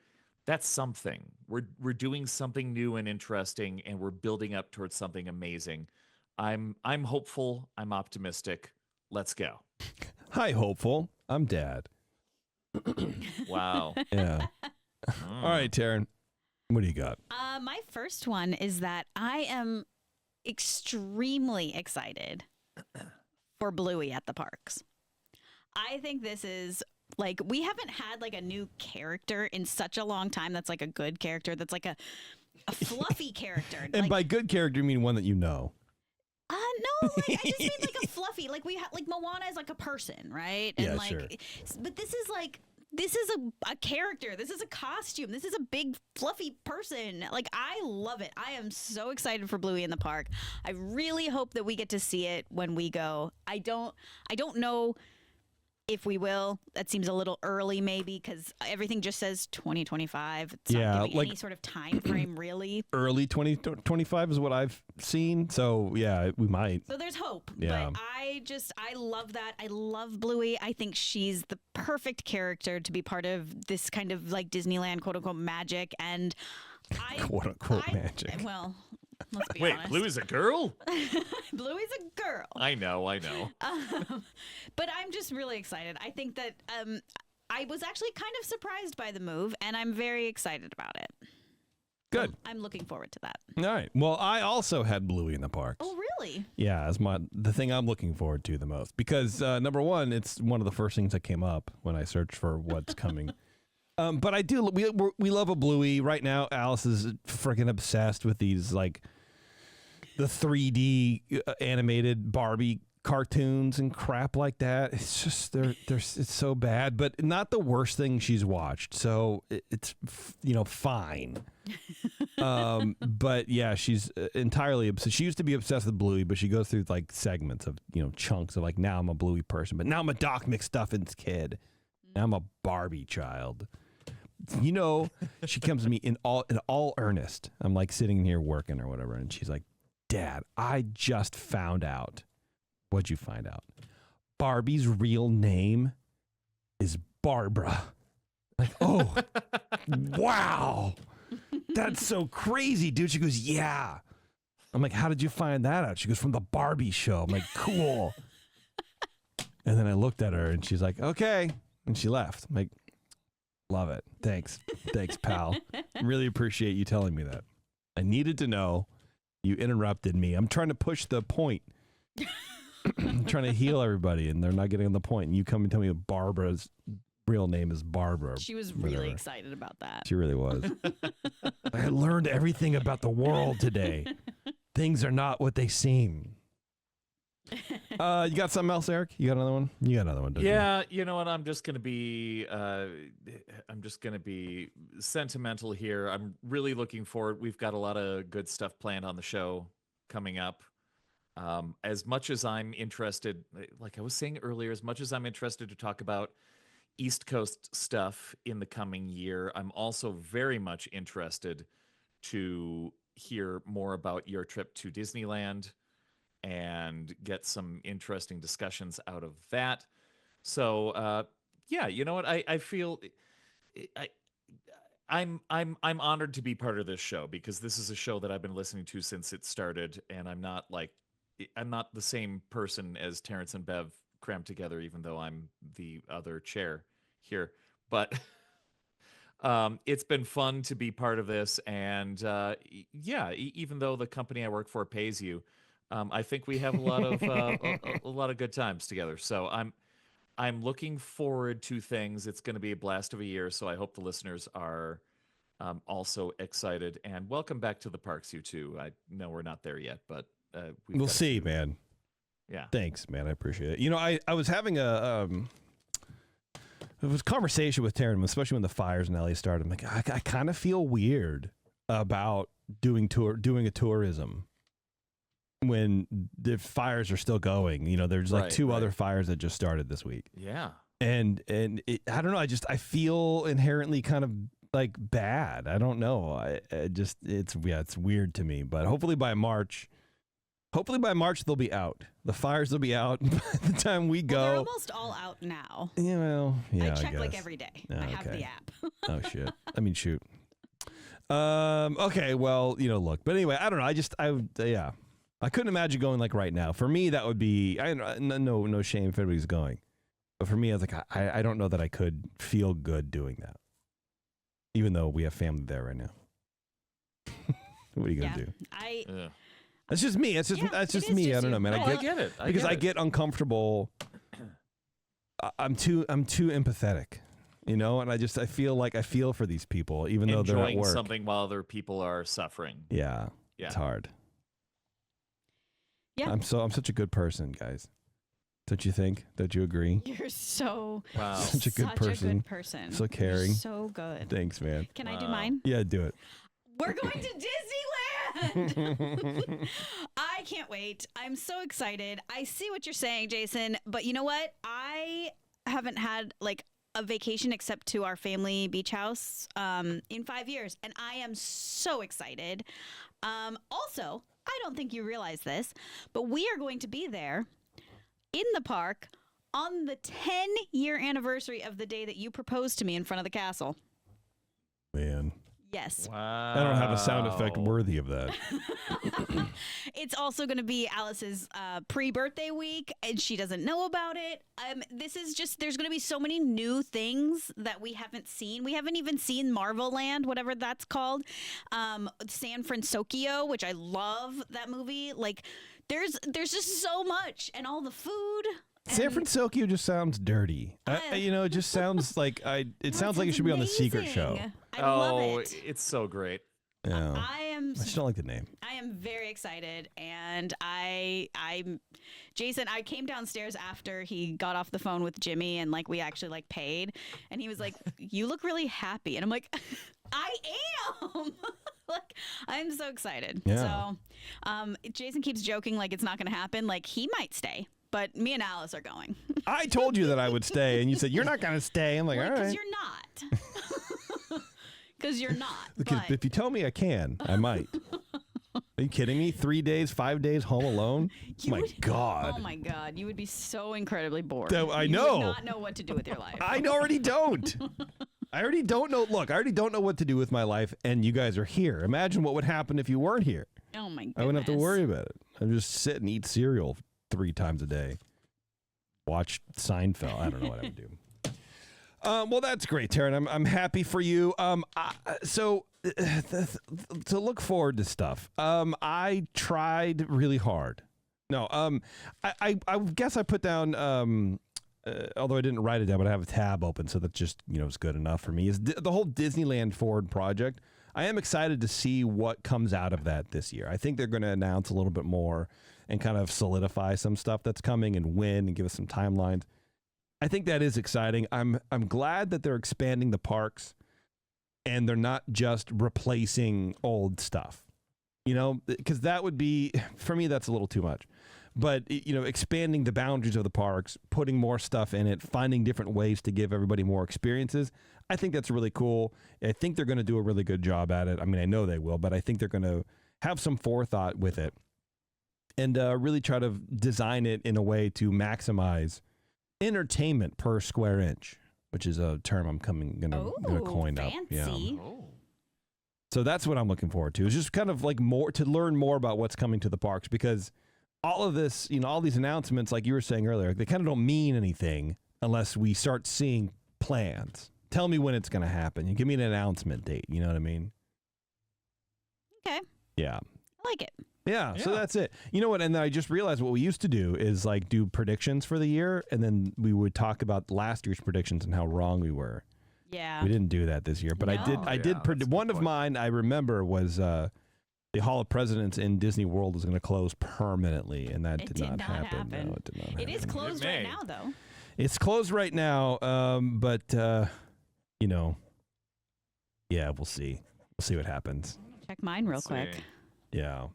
That's something. We're doing something new and interesting, and we're building up towards something amazing. I'm hopeful. I'm optimistic. Let's go. Hi, hopeful. I'm Dad. Wow. Yeah. All right, Taren. What do you got? My first one is that I am extremely excited for Bluey at the parks. I think this is we haven't had a new character in such a long time that's a good character, that's a fluffy character. And by good character, you mean one that you know. No, I just mean a fluffy, we have Moana is a person, right? And yeah, sure. But this is a character. This is a costume. This is a big fluffy person. I love it. I am so excited for Bluey in the park. I really hope that we get to see it when we go. I don't know if we will. That seems a little early, maybe, because everything just says 2025. It's not giving any sort of time frame, really. Early 2025 is what I've seen. So, yeah, we might. So there's hope. Yeah. But I love that. I love Bluey. I think she's the perfect character to be part of this kind of Disneyland, quote unquote, magic. And quote unquote magic. Well, let's be Wait, honest. Bluey's a girl? Bluey's a girl. I know. But I'm just really excited. I think that I was actually kind of surprised by the move, and I'm very excited about it. Good. I'm looking forward to that. All right. Well, I also had Bluey in the parks. Oh, really? Yeah, as the thing I'm looking forward to the most. Because, number one, it's one of the first things that came up when I searched for what's coming. But I do, we love a Bluey. Right now, Alice is freaking obsessed with these, the 3D animated Barbie cartoons and crap like that. It's just, it's so bad, but not the worst thing she's watched. So it's, fine. But yeah, she's entirely obsessed. She used to be obsessed with Bluey, but she goes through segments of, chunks of now I'm a Bluey person, but now I'm a Doc McStuffins kid. Now I'm a Barbie child. She comes to me in all earnest. I'm sitting here working or whatever. And she's like, Dad, I just found out. What'd you find out? Barbie's real name is Barbara. Oh, wow. that's so crazy, dude. She goes, yeah. I'm like, how did you find that out? She goes, from the Barbie show. I'm like, cool. And then I looked at her and she's like, okay. And she left. I'm like, love it. Thanks. Thanks, pal. Really appreciate you telling me that. I needed to know. You interrupted me. I'm trying to push the point. I'm trying to heal everybody and they're not getting on the point. And you come and tell me Barbara's real name is Barbara. She was really excited about that. She really was. I learned everything about the world today. Things are not what they seem. You got something else, Eric? You got another one? You got another one, don't Yeah, you know what? I'm just gonna be sentimental here. I'm really looking forward. We've got a lot of good stuff planned on the show coming up. As much as I'm interested, like I was saying earlier, as much as I'm interested to talk about East Coast stuff in the coming year, I'm also very much interested to hear more about your trip to Disneyland and get some interesting discussions out of that. So, yeah, you know what? I feel I'm honored to be part of this show because this is a show that I've been listening to since it started, and I'm not the same person as Terrence and Bev crammed together, even though I'm the other chair here. But it's been fun to be part of this, and yeah, even though the company I work for pays you, I think we have a lot of a lot of good times together. So I'm looking forward to things. It's going to be a blast of a year. So I hope the listeners are also excited. And welcome back to the parks, you two. I know we're not there yet, but we'll see, man. Yeah. Thanks, man. I appreciate it. You know, I was having it was a conversation with Taren, especially when the fires in LA started. I'm like, I kind of feel weird about doing a tourism when the fires are still going. You know, there's like two other fires that just started this week. Yeah. And I don't know. I feel inherently kind of like bad. I don't know. It's weird to me. But hopefully by March they'll be out. The fires will be out by the time we go. They're almost all out now. You know, yeah. I check like guess. every day. Oh, I have okay. the app. Oh shit. I mean, shoot. Okay. Well, you know, look. But anyway, I don't know. Yeah. I couldn't imagine going like right now. For me, that would be. No shame if everybody's going. But for me, I was like, I don't know that I could feel good doing that. Even though we have family there right now. What are you gonna do? That's just me. That's just me. I don't know, man. No, I get it. I get uncomfortable. I'm too empathetic, you know, and I feel like I feel for these people, even though they're at work. Enjoying something while other people are suffering. Yeah. It's hard. Yeah. I'm such a good person, guys. Don't you think? Don't you agree? You're so such a good person. So caring. You're so good. Thanks, man. Can I do mine? Yeah, do it. We're going to Disneyland. I can't wait. I'm so excited. I see what you're saying, Jason, but you know what? I haven't had like a vacation except to our family beach house in 5 years, and I am so excited. Also, I don't think you realize this, but we are going to be there in the park on the 10-year anniversary of the day that you proposed to me in front of the castle. Man. Yes. Wow. I don't have a sound effect worthy of that. It's also going to be Alice's pre-birthday week, and she doesn't know about it. This is just, there's going to be so many new things that we haven't seen. We haven't even seen Marvel Land, whatever that's called. San Francisco, which I love that movie. Like, there's just so much, and all the food. San Francisco just sounds dirty. It just sounds like it sounds like it should be on The Secret Show. I love it. It's so great. Yeah. I just don't like the name. I am very excited, and I'm Jason. I came downstairs after he got off the phone with Jimmy, and like we actually like paid, and he was like, "You look really happy," and I'm like, "I am." Like, I'm so excited. Yeah. So, Jason keeps joking like it's not going to happen. Like, he might stay. But me and Alice are going. I told you that I would stay, and you said, you're not going to stay. I'm like, all right. Because you're not. Because you're not. Because if you tell me I can, I might. Are you kidding me? 3 days, 5 days home alone? God. Oh, my God. You would be so incredibly bored. I You know. would not know what to do with your life. I already don't. I already don't know. Look, I already don't know what to do with my life, and you guys are here. Imagine what would happen if you weren't here. Oh my goodness. I wouldn't have to worry about it. I'd just sit and eat cereal 3 times a day. Watch Seinfeld. I don't know what I would do. Well, that's great, Taren. I'm happy for you. So to look forward to stuff. I tried really hard. No, I guess I put down. Although I didn't write it down, but I have a tab open, so that just is good enough for me. Is the whole Disneyland Forward project? I am excited to see what comes out of that this year. I think they're going to announce a little bit more and kind of solidify some stuff that's coming and when and give us some timelines. I think that is exciting. I'm glad that they're expanding the parks and they're not just replacing old stuff, because that would be, for me, that's a little too much. But, expanding the boundaries of the parks, putting more stuff in it, finding different ways to give everybody more experiences, I think that's really cool. I think they're going to do a really good job at it. I mean, I know they will, but I think they're going to have some forethought with it and really try to design it in a way to maximize entertainment per square inch, which is a term I'm going to coin up. Yeah. So that's what I'm looking forward to. Is just kind of like to learn more about what's coming to the parks, because all of this, all these announcements, like you were saying earlier, they kind of don't mean anything unless we start seeing plans. Tell me when it's going to happen. You give me an announcement date. You know what I mean? Okay. Yeah. I like it. Yeah, so that's it. You know what? And then I just realized what we used to do is like do predictions for the year, and then we would talk about last year's predictions and how wrong we were. Yeah. We didn't do that this year, but I did predict. One of mine I remember was the Hall of Presidents in Disney World was going to close permanently, and that did not happen. No, it did not happen. It is closed right now, though. It's closed right now, but yeah, we'll see. We'll see what happens. Check mine real quick. Yeah.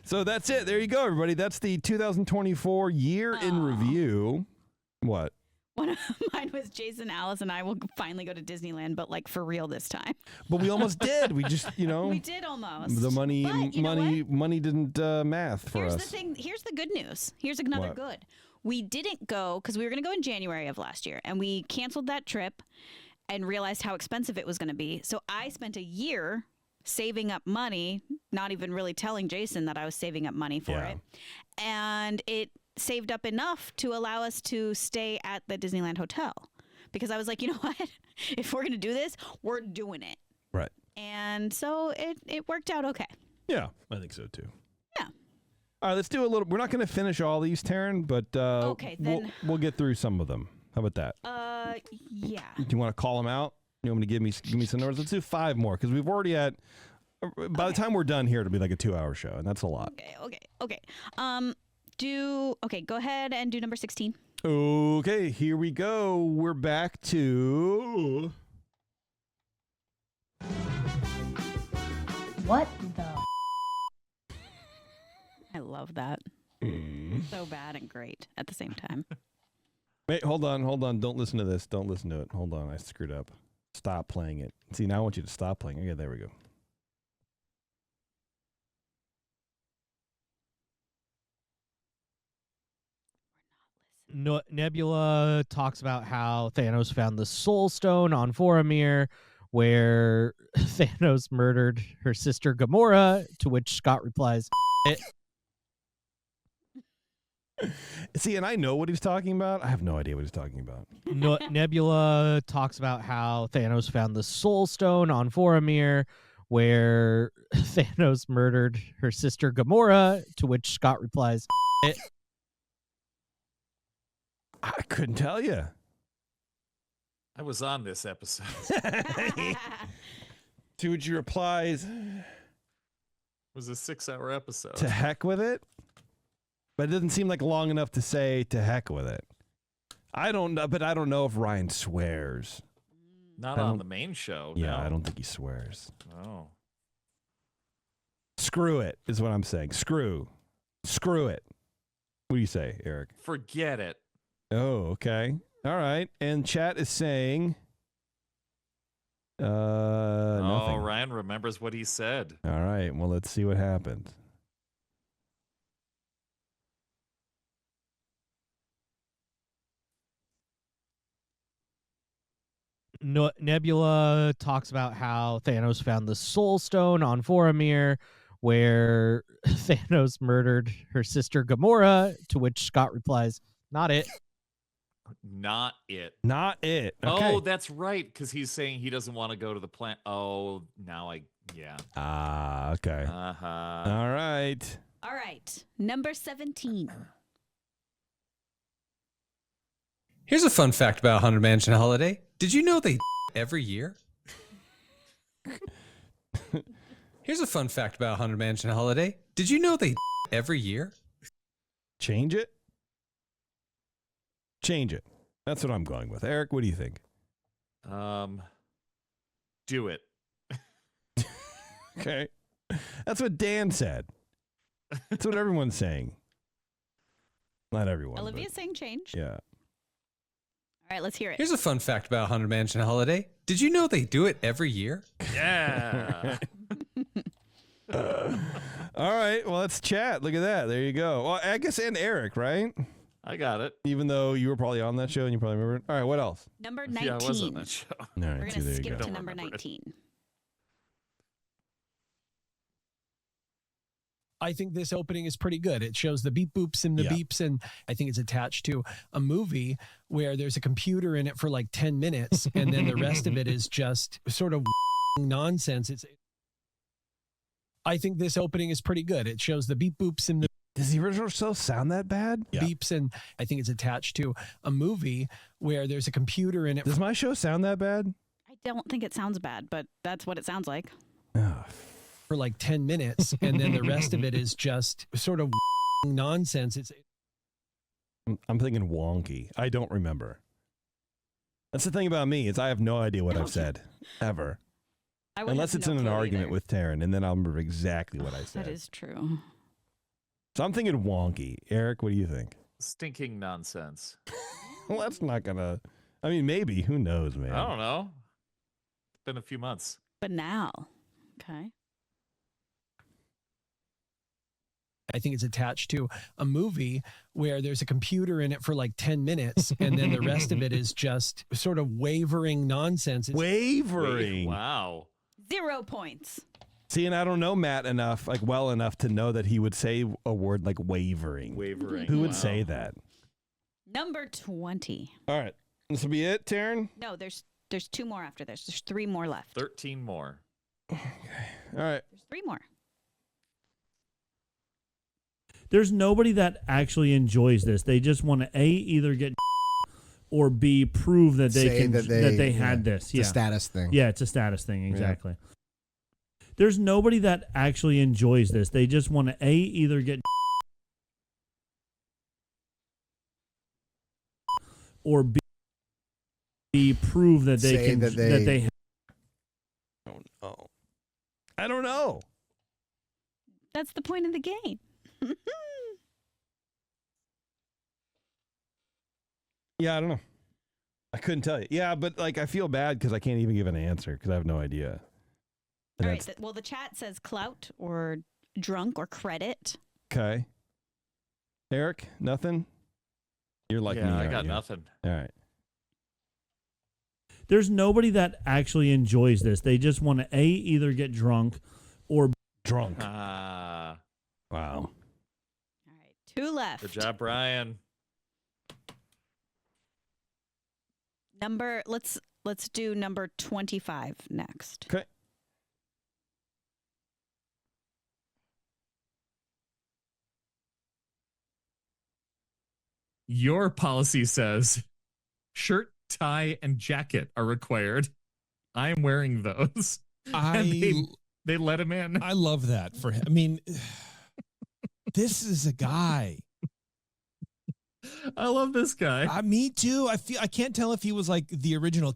So that's it. There you go, everybody. That's the 2024 year in review. What? One of mine was Jason, Alice, and I will finally go to Disneyland, but like for real this time. But we almost did. We just, we did almost. The money didn't math for us. Here's the thing. Here's the good news. Here's another good. We didn't go because we were going to go in January of last year, and we canceled that trip and realized how expensive it was going to be. So I spent a year saving up money, not even really telling Jason that I was saving up money for it. And it saved up enough to allow us to stay at the Disneyland Hotel. Because I was like, you know what? If we're going to do this, we're doing it. Right. And so it worked out okay. Yeah, I think so too. Yeah. All right, let's do a little. We're not going to finish all these, Taren, but okay, then we'll get through some of them. How about that? Yeah. Do you want to call them out? You want me to give me some numbers? Let's do 5 more because we've already had. By the time we're done here, it'll be like a 2-hour show, and that's a lot. Okay. Go ahead and do number 16. Okay, here we go. We're back to What the? I love that. So bad and great at the same time. Wait, hold on. Don't listen to this. Don't listen to it. Hold on, I screwed up. Stop playing it. See, now I want you to stop playing. Okay, there we go. Nebula talks about how Thanos found the Soul Stone on Boromir, where Thanos murdered her sister Gamora, to which Scott replies, See, and I know what he's talking about. I have no idea what he's talking about. Nebula talks about how Thanos found the Soul Stone on Boromir, where Thanos murdered her sister Gamora, to which Scott replies, I couldn't tell you. I was on this episode. To which he replies, it was a 6-hour episode. To heck with it? But it doesn't seem like long enough to say to heck with it. I don't know, but I don't know if Ryan swears. Not on the main show. Yeah, no. I don't think he swears. Oh. Screw it is what I'm saying. Screw it. What do you say, Eric? Forget it. Oh, okay. All right. And chat is saying nothing. Ryan remembers what he said. All right. Well, let's see what happens. Nebula talks about how Thanos found the Soul Stone on Boromir, where Thanos murdered her sister Gamora, to which Scott replies, "Not it." Not it. Not it. Okay. Oh, that's right, because he's saying he doesn't want to go to the plant. Oh, now yeah. Ah, okay. Uh-huh. All right. All right. Number 17. Here's a fun fact about Haunted Mansion Holiday. Did you know they every year? Here's a fun fact about Haunted Mansion Holiday. Did you know they every year? Change it? Change it. That's what I'm going with. Eric, what do you think? Do it. Okay. That's what Dan said. That's what everyone's saying. Not everyone. Olivia's saying change. Yeah. All right, let's hear it. Here's a fun fact about Haunted Mansion Holiday. Did you know they do it every year? Yeah. All right. Well, let's chat. Look at that. There you go. Well, I guess and Eric, right? I got it. Even though you were probably on that show and you probably remember it. All right. What else? Number 19. Yeah, I was on that show. All right. We're see, going there to you skip go. to number 19. I think this opening is pretty good. It shows the beep boops and the beeps, and I think it's attached to a movie where there's a computer in it for like 10 minutes, and then the rest of it is just sort of nonsense. I think this opening is pretty good. It shows the beep boops and the Does the original show sound that bad? beeps, and I think it's attached to a movie where there's a computer in it. Does my show sound that bad? I don't think it sounds bad, but that's what it sounds like. For like 10 minutes, and then the rest of it is just sort of nonsense. I'm thinking wonky. I don't remember. That's the thing about me is I have no idea what I've said ever. Unless it's in an argument with Taren, and then I'll remember exactly what I said. That is true. So I'm thinking wonky. Eric, what do you think? Stinking nonsense. Well, that's not gonna. I mean, maybe. Who knows, man? I don't know. It's been a few months. But now, okay. I think it's attached to a movie where there's a computer in it for like 10 minutes, and then the rest of it is just sort of wavering nonsense. Wavering. Wow. 0 points. See, and I don't know Matt enough, like well enough to know that he would say a word like wavering. Wavering. Who would say that? Number 20. All right. This will be it, Taren? No, there's 2 more after this. There's 3 more left. 13 more. All right. There's 3 more. There's nobody that actually enjoys this. They just want to either get or B, prove that they Say can that they had this. it's a status thing. Yeah, it's a status thing, exactly. There's nobody that actually enjoys this. They just want to either get or B, prove that they Say can that they I don't know. That's the point of the game. Yeah, I don't know. I couldn't tell you. Yeah, but like I feel bad because I can't even give an answer because I have no idea. All right. Well, the chat says clout or drunk or credit. Okay. Eric, nothing? You're like me. I aren't got you? nothing. All right. There's nobody that actually enjoys this. They just want to either get drunk or drunk. Ah. Wow. 2 left. Good job, Brian. Let's do number 25 next. Okay. Your policy says shirt, tie, and jacket are required. I am wearing those. And they let him in. I love that for him. I mean, this is a guy. I love this guy. Me too. I can't tell if he was like the original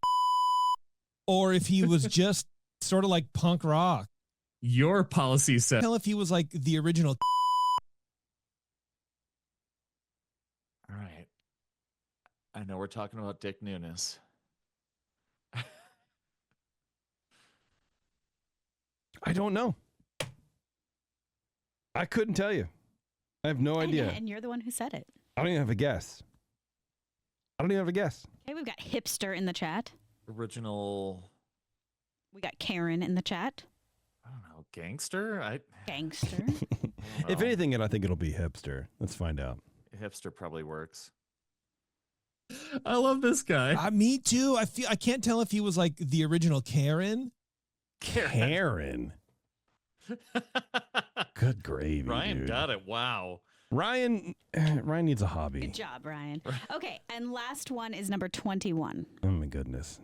or if he was just sort of like punk rock. Your policy says. Tell if he was like the original. All right. I know we're talking about Dick Nunes. I don't know. I couldn't tell you. I have no idea. And you're the one who said it. I don't even have a guess. Okay, we've got hipster in the chat. original. We got Karen in the chat. I don't know, gangster. Gangster. If anything, I think it'll be hipster. Let's find out. Hipster probably works. I love this guy. Me too. I can't tell if he was like the original Karen. Karen. Good gravy. Ryan dude. got it. Wow. Ryan needs a hobby. Good job, Ryan. Okay, and last one is number 21. Oh my goodness.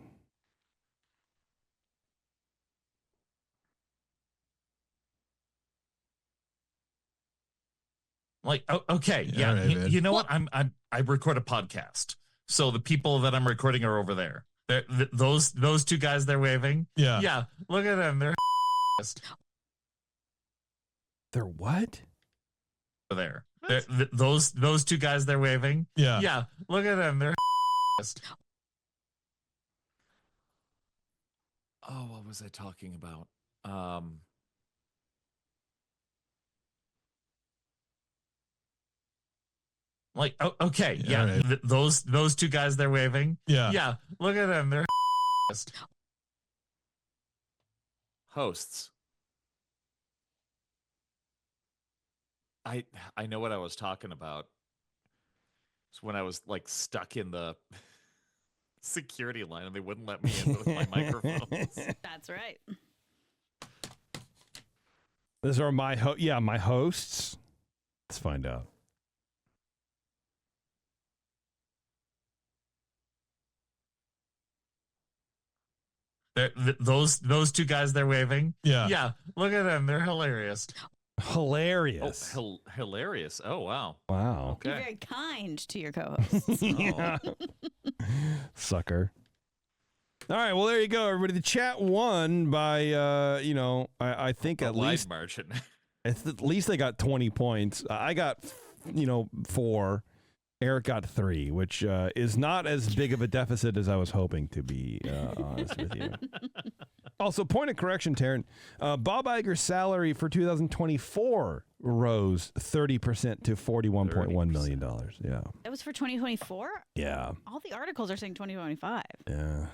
Like, okay, yeah. All right, you know what? I record a podcast, so the people that I'm recording are over there. Those two guys they're waving. Yeah. Look at them. They're They're what? there. Those two guys they're waving. Yeah. Look at them. They're Oh, what was I talking about? like, okay, yeah. All right. Those two guys they're waving. Yeah. Look at them. They're Hosts. I know what I was talking about. It's when I was like stuck in the security line and they wouldn't let me in with my microphones. That's right. Those are my hosts. Let's find out. those two guys they're waving. Yeah. Look at them. They're hilarious. Hilarious. Oh, hilarious. Oh, wow. Wow. Okay. You're very kind to your co-hosts. Yeah. Sucker. All right, well, there you go, everybody. The chat won by, I think at least margin. At least they got 20 points. I got, 4. Eric got 3, which is not as big of a deficit as I was hoping, to be honest with you. Also, point of correction, Taren. Bob Iger's salary for 2024 rose 30% to $41.1 million. Yeah. That was for 2024? Yeah. All the articles are saying 2025. Yeah.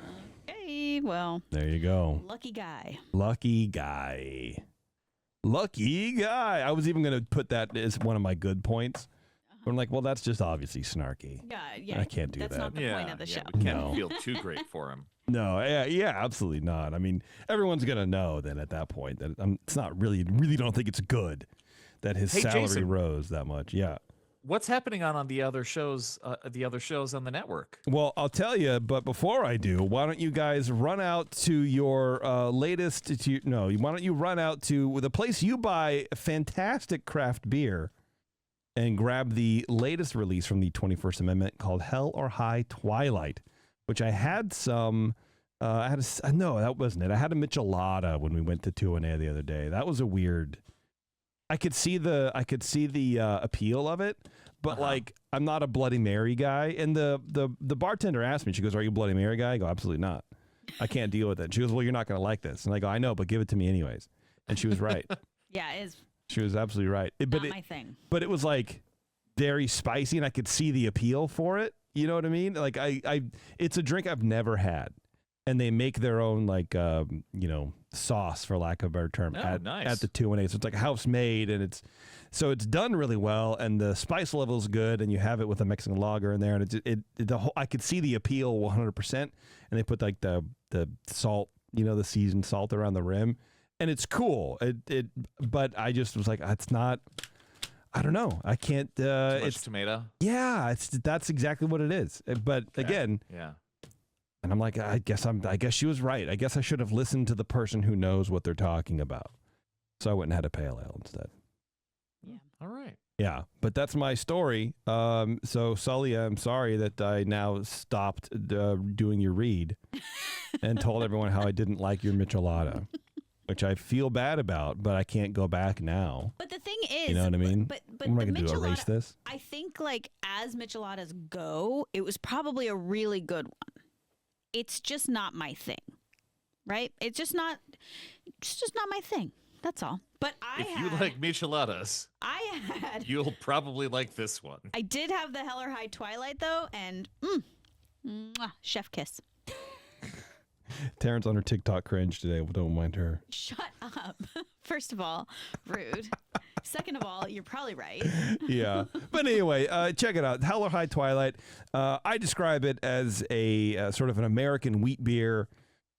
Okay, well. There you go. Lucky guy. Lucky guy. Lucky guy. I was even going to put that as one of my good points. I'm like, well, that's just obviously snarky. Yeah. I can't do that's that. That's not the point of the show. We can't feel too great for him. No, yeah, absolutely not. I mean, everyone's gonna know then at that point that it's not really don't think it's good that his salary Jason, rose that much. Yeah. What's happening on the other shows? The other shows on the network. Well, I'll tell you, but before I do, why don't you guys run out to your latest? Why don't you run out to the place you buy fantastic craft beer and grab the latest release from the 21st Amendment called Hell or High Twilight, which I had some. No, that wasn't it. I had a Michelada when we went to 2&A the other day. That was a weird. I could see the appeal of it, but like I'm not a Bloody Mary guy. And the bartender asked me, she goes, "Are you a Bloody Mary guy?" I go, "Absolutely not. I can't deal with it." She goes, "Well, you're not going to like this." And I go, "I know, but give it to me anyways." And she was right. Yeah, it is. She was absolutely right. Not my thing. But it was like very spicy, and I could see the appeal for it. You know what I mean? Like it's a drink I've never had, and they make their own sauce, for lack of a better term, at the 2&A. So it's like house made, and it's done really well, and the spice level is good, and you have it with a Mexican lager in there, and I could see the appeal 100%. And they put like the salt, the seasoned salt around the rim. And it's cool. But I just was like, it's not. I don't know. I can't. Too much it's tomato. Yeah, that's exactly what it is. But again, yeah. And I'm like, I guess she was right. I guess I should have listened to the person who knows what they're talking about. So I went and had a pale ale instead. Yeah. All right. Yeah, but that's my story. So Sully, I'm sorry that I now stopped doing your read and told everyone how I didn't like your Michelada. Which I feel bad about, but I can't go back now. But the thing is, you know what I mean? But what am I going to do? Erase this? I think as Micheladas go, it was probably a really good one. It's just not my thing, right? It's just not my thing. That's all. But if you like Micheladas, you'll probably like this one. I did have the Hell or High Twilight though, and chef kiss. Taren's on her TikTok cringe today. Don't mind her. Shut up. First of all, rude. Second of all, you're probably right. Yeah. But anyway, check it out. Hell or High Twilight. I describe it as a sort of an American wheat beer,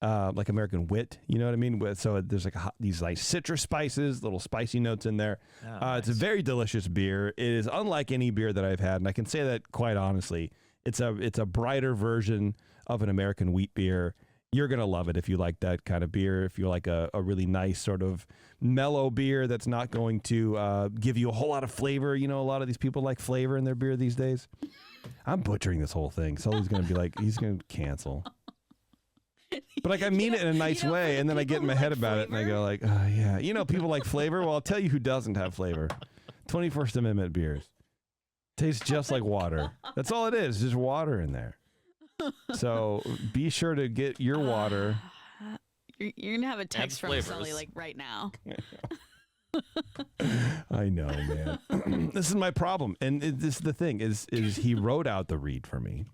like American wit. You know what I mean? So there's like these like citrus spices, little spicy notes in there. It's a very delicious beer. It is unlike any beer that I've had, and I can say that quite honestly. It's a brighter version of an American wheat beer. You're going to love it if you like that kind of beer, if you like a really nice sort of mellow beer that's not going to give you a whole lot of flavor. You know, a lot of these people like flavor in their beer these days. I'm butchering this whole thing. Sully's going to be like, he's going to cancel. But like I mean it in a nice way, and then I get in my head about it, and I go like, oh, yeah. You know, people like flavor. Well, I'll tell you who doesn't have flavor. 21st Amendment beers. Tastes just like water. That's all it is, just water in there. So be sure to get your water. You're gonna have a text from Sully like right now. I know, man. This is my problem, and this is the thing: is he wrote out the read for me.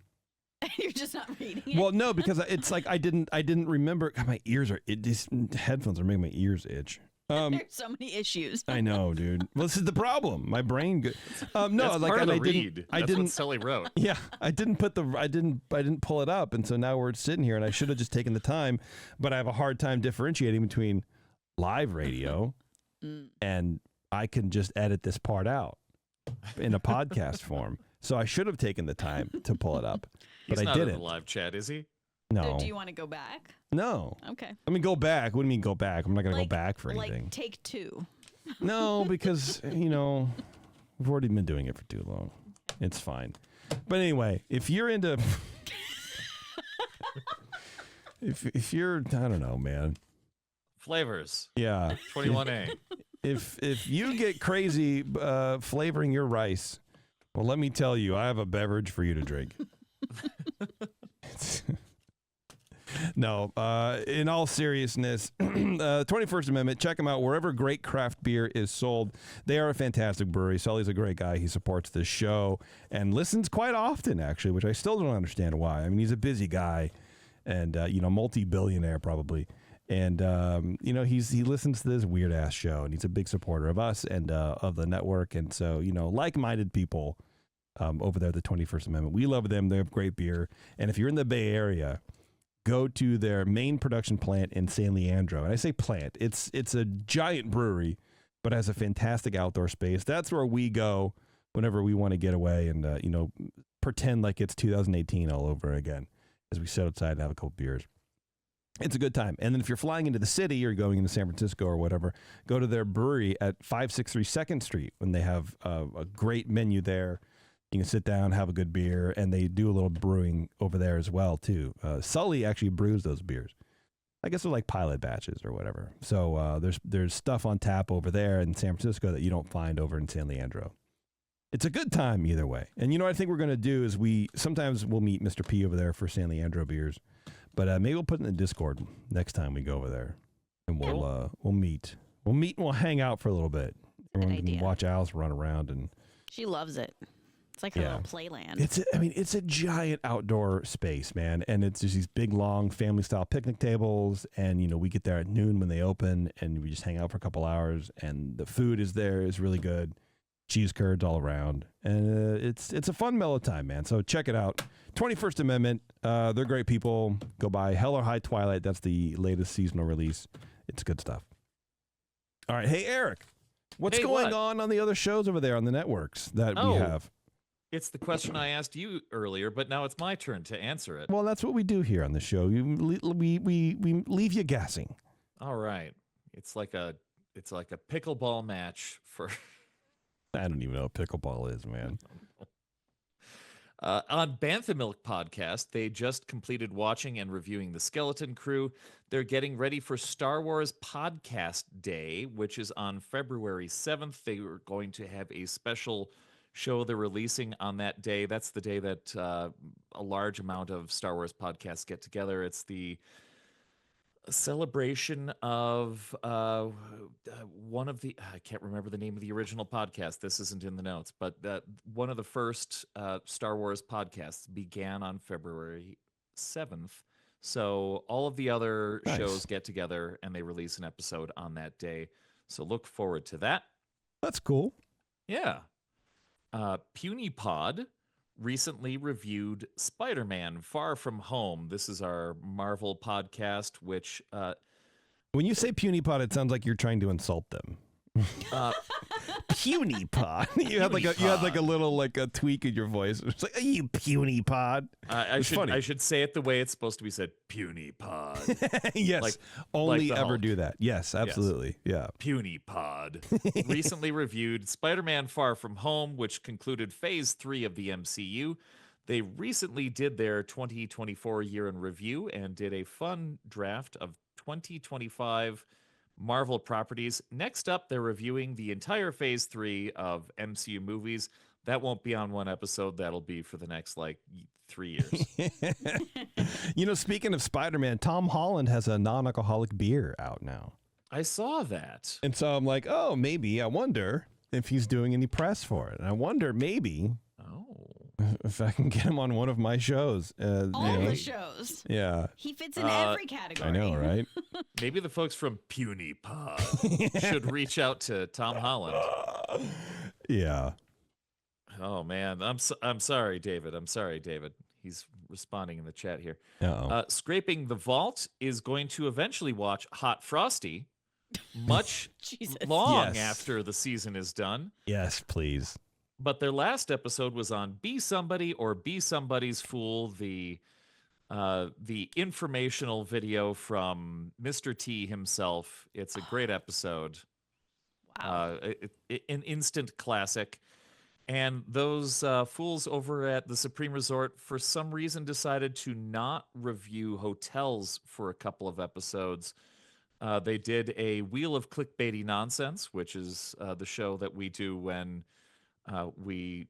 You're just not reading it. Well, no, because it's like I didn't remember. God, my ears are. These headphones are making my ears itch. There's so many issues. I know, dude. Well, this is the problem. My brain. No, that's like part of the I read. didn't. That's I didn't. what Sully wrote. Yeah, I didn't pull it up, and so now we're sitting here, and I should have just taken the time, but I have a hard time differentiating between live radio and I can just edit this part out in a podcast form. So I should have taken the time to pull it up, but He's I not in didn't. the live chat, is he? No. So do you want to go back? No. Okay. I mean, go back. What do you mean go back? I'm not going to go back for Like anything. take two. No, because, we've already been doing it for too long. It's fine. But anyway, if you're into... if you're, I don't know, man. Flavors. Yeah. 21A. If you get crazy flavoring your rice, well, let me tell you, I have a beverage for you to drink. No, in all seriousness, 21st Amendment, check them out wherever great craft beer is sold. They are a fantastic brewery. Sully's a great guy. He supports this show and listens quite often, actually, which I still don't understand why. I mean, he's a busy guy and, multi-billionaire probably. And, he listens to this weird-ass show, and he's a big supporter of us and of the network. And so, like-minded people over there at the 21st Amendment, we love them. They have great beer. And if you're in the Bay Area, go to their main production plant in San Leandro. And I say plant. It's a giant brewery, but has a fantastic outdoor space. That's where we go whenever we want to get away and, pretend like it's 2018 all over again as we sit outside and have a couple beers. It's a good time. And then if you're flying into the city or going into San Francisco or whatever, go to their brewery at 563 2nd Street when they have a great menu there. You can sit down, have a good beer, and they do a little brewing over there as well, too. Sully actually brews those beers. I guess they're like pilot batches or whatever. So there's stuff on tap over there in San Francisco that you don't find over in San Leandro. It's a good time either way. And what I think we're going to do is sometimes we'll meet Mr. P over there for San Leandro beers. But maybe we'll put it in the Discord next time we go over there, and we'll meet. We'll meet and we'll hang out for a little bit. Everyone can watch Alice run around, and She loves it. It's like her little playland. It's a giant outdoor space, man, and it's just these big, long family-style picnic tables. And we get there at noon when they open, and we just hang out for a couple hours. And the food is really good. Cheese curds all around, and it's a fun mellow time, man. So check it out. 21st Amendment, they're great people. Go buy Hell or High Twilight. That's the latest seasonal release. It's good stuff. All right, hey Eric, what's going on the other shows over there on the networks that we have? It's the question I asked you earlier, but now it's my turn to answer it. Well, that's what we do here on the show. We leave you guessing. All right, it's like a pickleball match for. I don't even know what pickleball is, man. On Bantha Milk podcast, they just completed watching and reviewing The Skeleton Crew. They're getting ready for Star Wars Podcast Day, which is on February 7th. They are going to have a special show they're releasing on that day. That's the day that a large amount of Star Wars podcasts get together. It's the celebration of one of the, I can't remember the name of the original podcast. This isn't in the notes, but one of the first Star Wars podcasts began on February 7th. So all of the other Nice. shows get together and they release an episode on that day. So look forward to that. That's cool. Yeah. Puny Pod recently reviewed Spider-Man Far From Home. This is our Marvel podcast, which when you say puny pod, it sounds like you're trying to insult them. Puny pod. You had like a little like a tweak in your voice. It's like, you puny pod. I should say it the way it's supposed to be said. Puny Pod. Yes. Only the ever Hulk. do that. Yes, absolutely. Yeah. Puny Pod recently reviewed Spider-Man Far From Home, which concluded Phase 3 of the MCU. They recently did their 2024 year in review and did a fun draft of 2025 Marvel properties. Next up, they're reviewing the entire Phase 3 of MCU movies. That won't be on one episode. That'll be for the next, 3 years. Speaking of Spider-Man, Tom Holland has a non-alcoholic beer out now. I saw that. And so I'm like, oh, maybe. I wonder if he's doing any press for it. And I wonder maybe if I can get him on one of my shows. All the shows. Yeah. He fits in every category. I know, right? Maybe the folks from Puny Pod should reach out to Tom Holland. Yeah. Oh man, I'm sorry, David. I'm sorry, David. He's responding in the chat here. Uh-oh. Scraping the Vault is going to eventually watch Hot Frosty much long after the season is done. Yes, please. But their last episode was on Be Somebody or Be Somebody's Fool, the informational video from Mr. T himself. It's a great episode. Wow. An instant classic. And those fools over at the Supreme Resort, for some reason, decided to not review hotels for a couple of episodes. They did a Wheel of Clickbaity Nonsense, which is the show that we do when we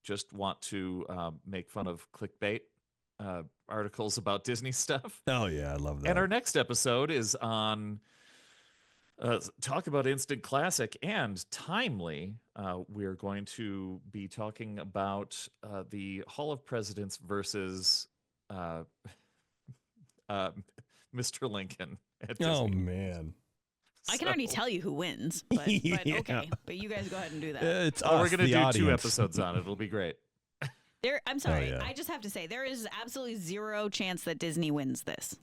just want to make fun of clickbait articles about Disney stuff. Oh, yeah, I love that. And our next episode is on talk about instant classic and timely. We're going to be talking about the Hall of Presidents versus Mr. Lincoln at Disney. Oh, man. I can already tell you who wins, but okay. But you guys go ahead and do that. It's us, we're going to the do 2 audience. episodes on it. It'll be great. I'm sorry. yeah. I just have to say, there is absolutely zero chance that Disney wins this.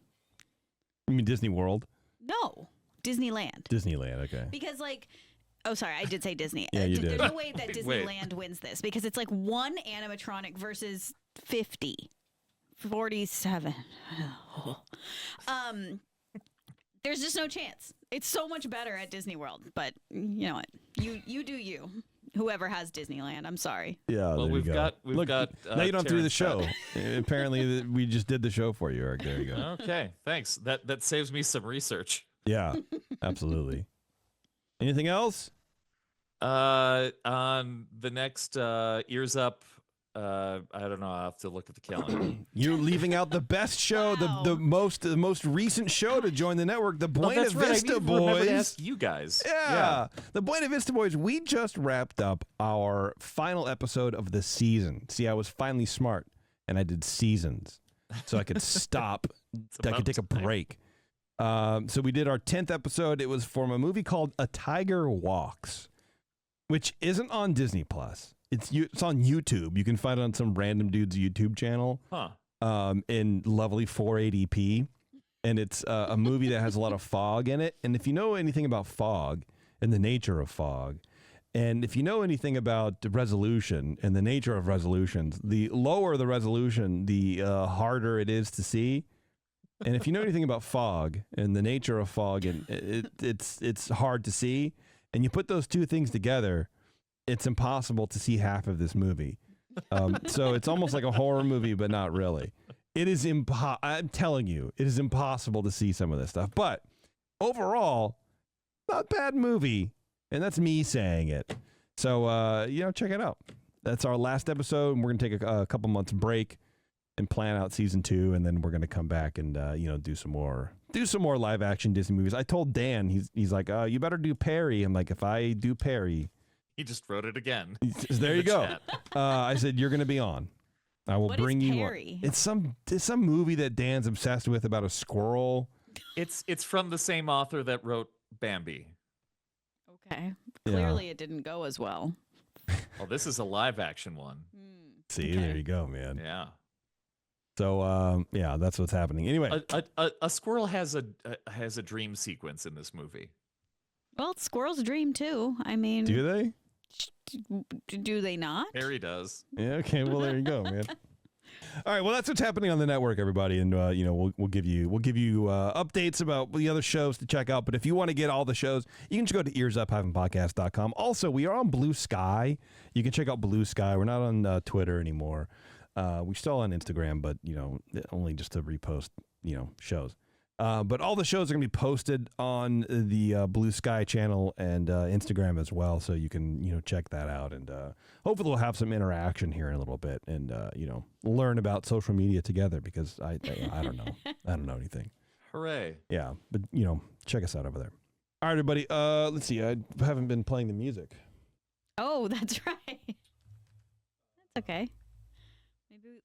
You mean Disney World? No, Disneyland. Disneyland, okay. Because oh, sorry, I did say Disney. Yeah, you did. There's no way that Wait. Disneyland wins this because it's like one animatronic versus 47. There's just no chance. It's so much better at Disney World, but you know what? You do you. Whoever has Disneyland, I'm sorry. Yeah, Well, there we've you go. got now you don't have to do the Taren's show. chat. Apparently, we just did the show for you, Eric. There you go. Okay, thanks. That saves me some research. Yeah, absolutely. Anything else? On the next EarzUp, I don't know. I'll have to look at the calendar. You're leaving out the best show, the most recent show to join the network, the Buena that's right. I Vista need to remember Boys. to ask you guys. Yeah, the Buena Vista Boys. We just wrapped up our final episode of the season. See, I was finally smart, and I did seasons, so I could stop. I could take a break. So we did our 10th episode. It was from a movie called A Tiger Walks, which isn't on Disney Plus. It's on YouTube. You can find it on some random dude's YouTube channel. In lovely 480p, and it's a movie that has a lot of fog in it. And if you know anything about fog and the nature of fog, and if you know anything about the resolution and the nature of resolutions, the lower the resolution, the harder it is to see. And if you know anything about fog and the nature of fog, and it's hard to see, and you put those two things together, it's impossible to see half of this movie. So it's almost like a horror movie, but not really. It is I'm telling you, it is impossible to see some of this stuff. But overall, not bad movie. And that's me saying it. So, check it out. That's our last episode. And we're going to take a couple months break and plan out season 2. And then we're going to come back and, do some more live action Disney movies. I told Dan, he's like, you better do Perry. I'm like, if I do Perry. He just wrote it again. There you go. I said, you're going to be on. I will What bring is you. Perry? It's some movie that Dan's obsessed with about a squirrel. It's from the same author that wrote Bambi. Okay. Clearly, it didn't go as well. Well, this is a live action one. See, there you go, man. Yeah. So, yeah, that's what's happening. Anyway, A squirrel has a dream sequence in this movie. Well, squirrels dream too. I mean, do they? Do they not? Harry does. Yeah. Okay. Well, there you go, man. All right. Well, that's what's happening on the network, everybody, and we'll give you updates about the other shows to check out. But if you want to get all the shows, you can just go to EarzUp-podcast.com. Also, we are on Blue Sky. You can check out Blue Sky. We're not on Twitter anymore. We're still on Instagram, but only just to repost shows. But all the shows are going to be posted on the Blue Sky channel and Instagram as well, so you can check that out, and hopefully we'll have some interaction here in a little bit, and learn about social media together, because I don't know, I don't know anything. Hooray! Yeah, but check us out over there. All right, everybody. Let's see. I haven't been playing the music. Oh, that's right. That's okay.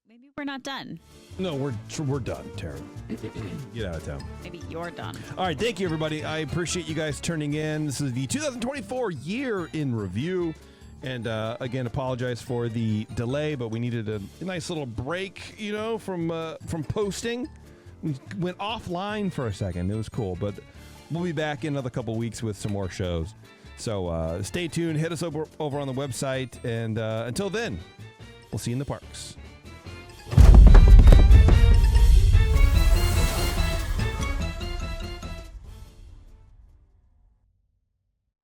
Maybe we're not done. No, we're done, Taren. Get out of town. Maybe you're done. All right, thank you, everybody. I appreciate you guys turning in. This is the 2024 year in review. And again, apologize for the delay, but we needed a nice little break, from posting. We went offline for a second. It was cool, but we'll be back in another couple weeks with some more shows. So stay tuned. Hit us over on the website. And until then, we'll see you in the parks.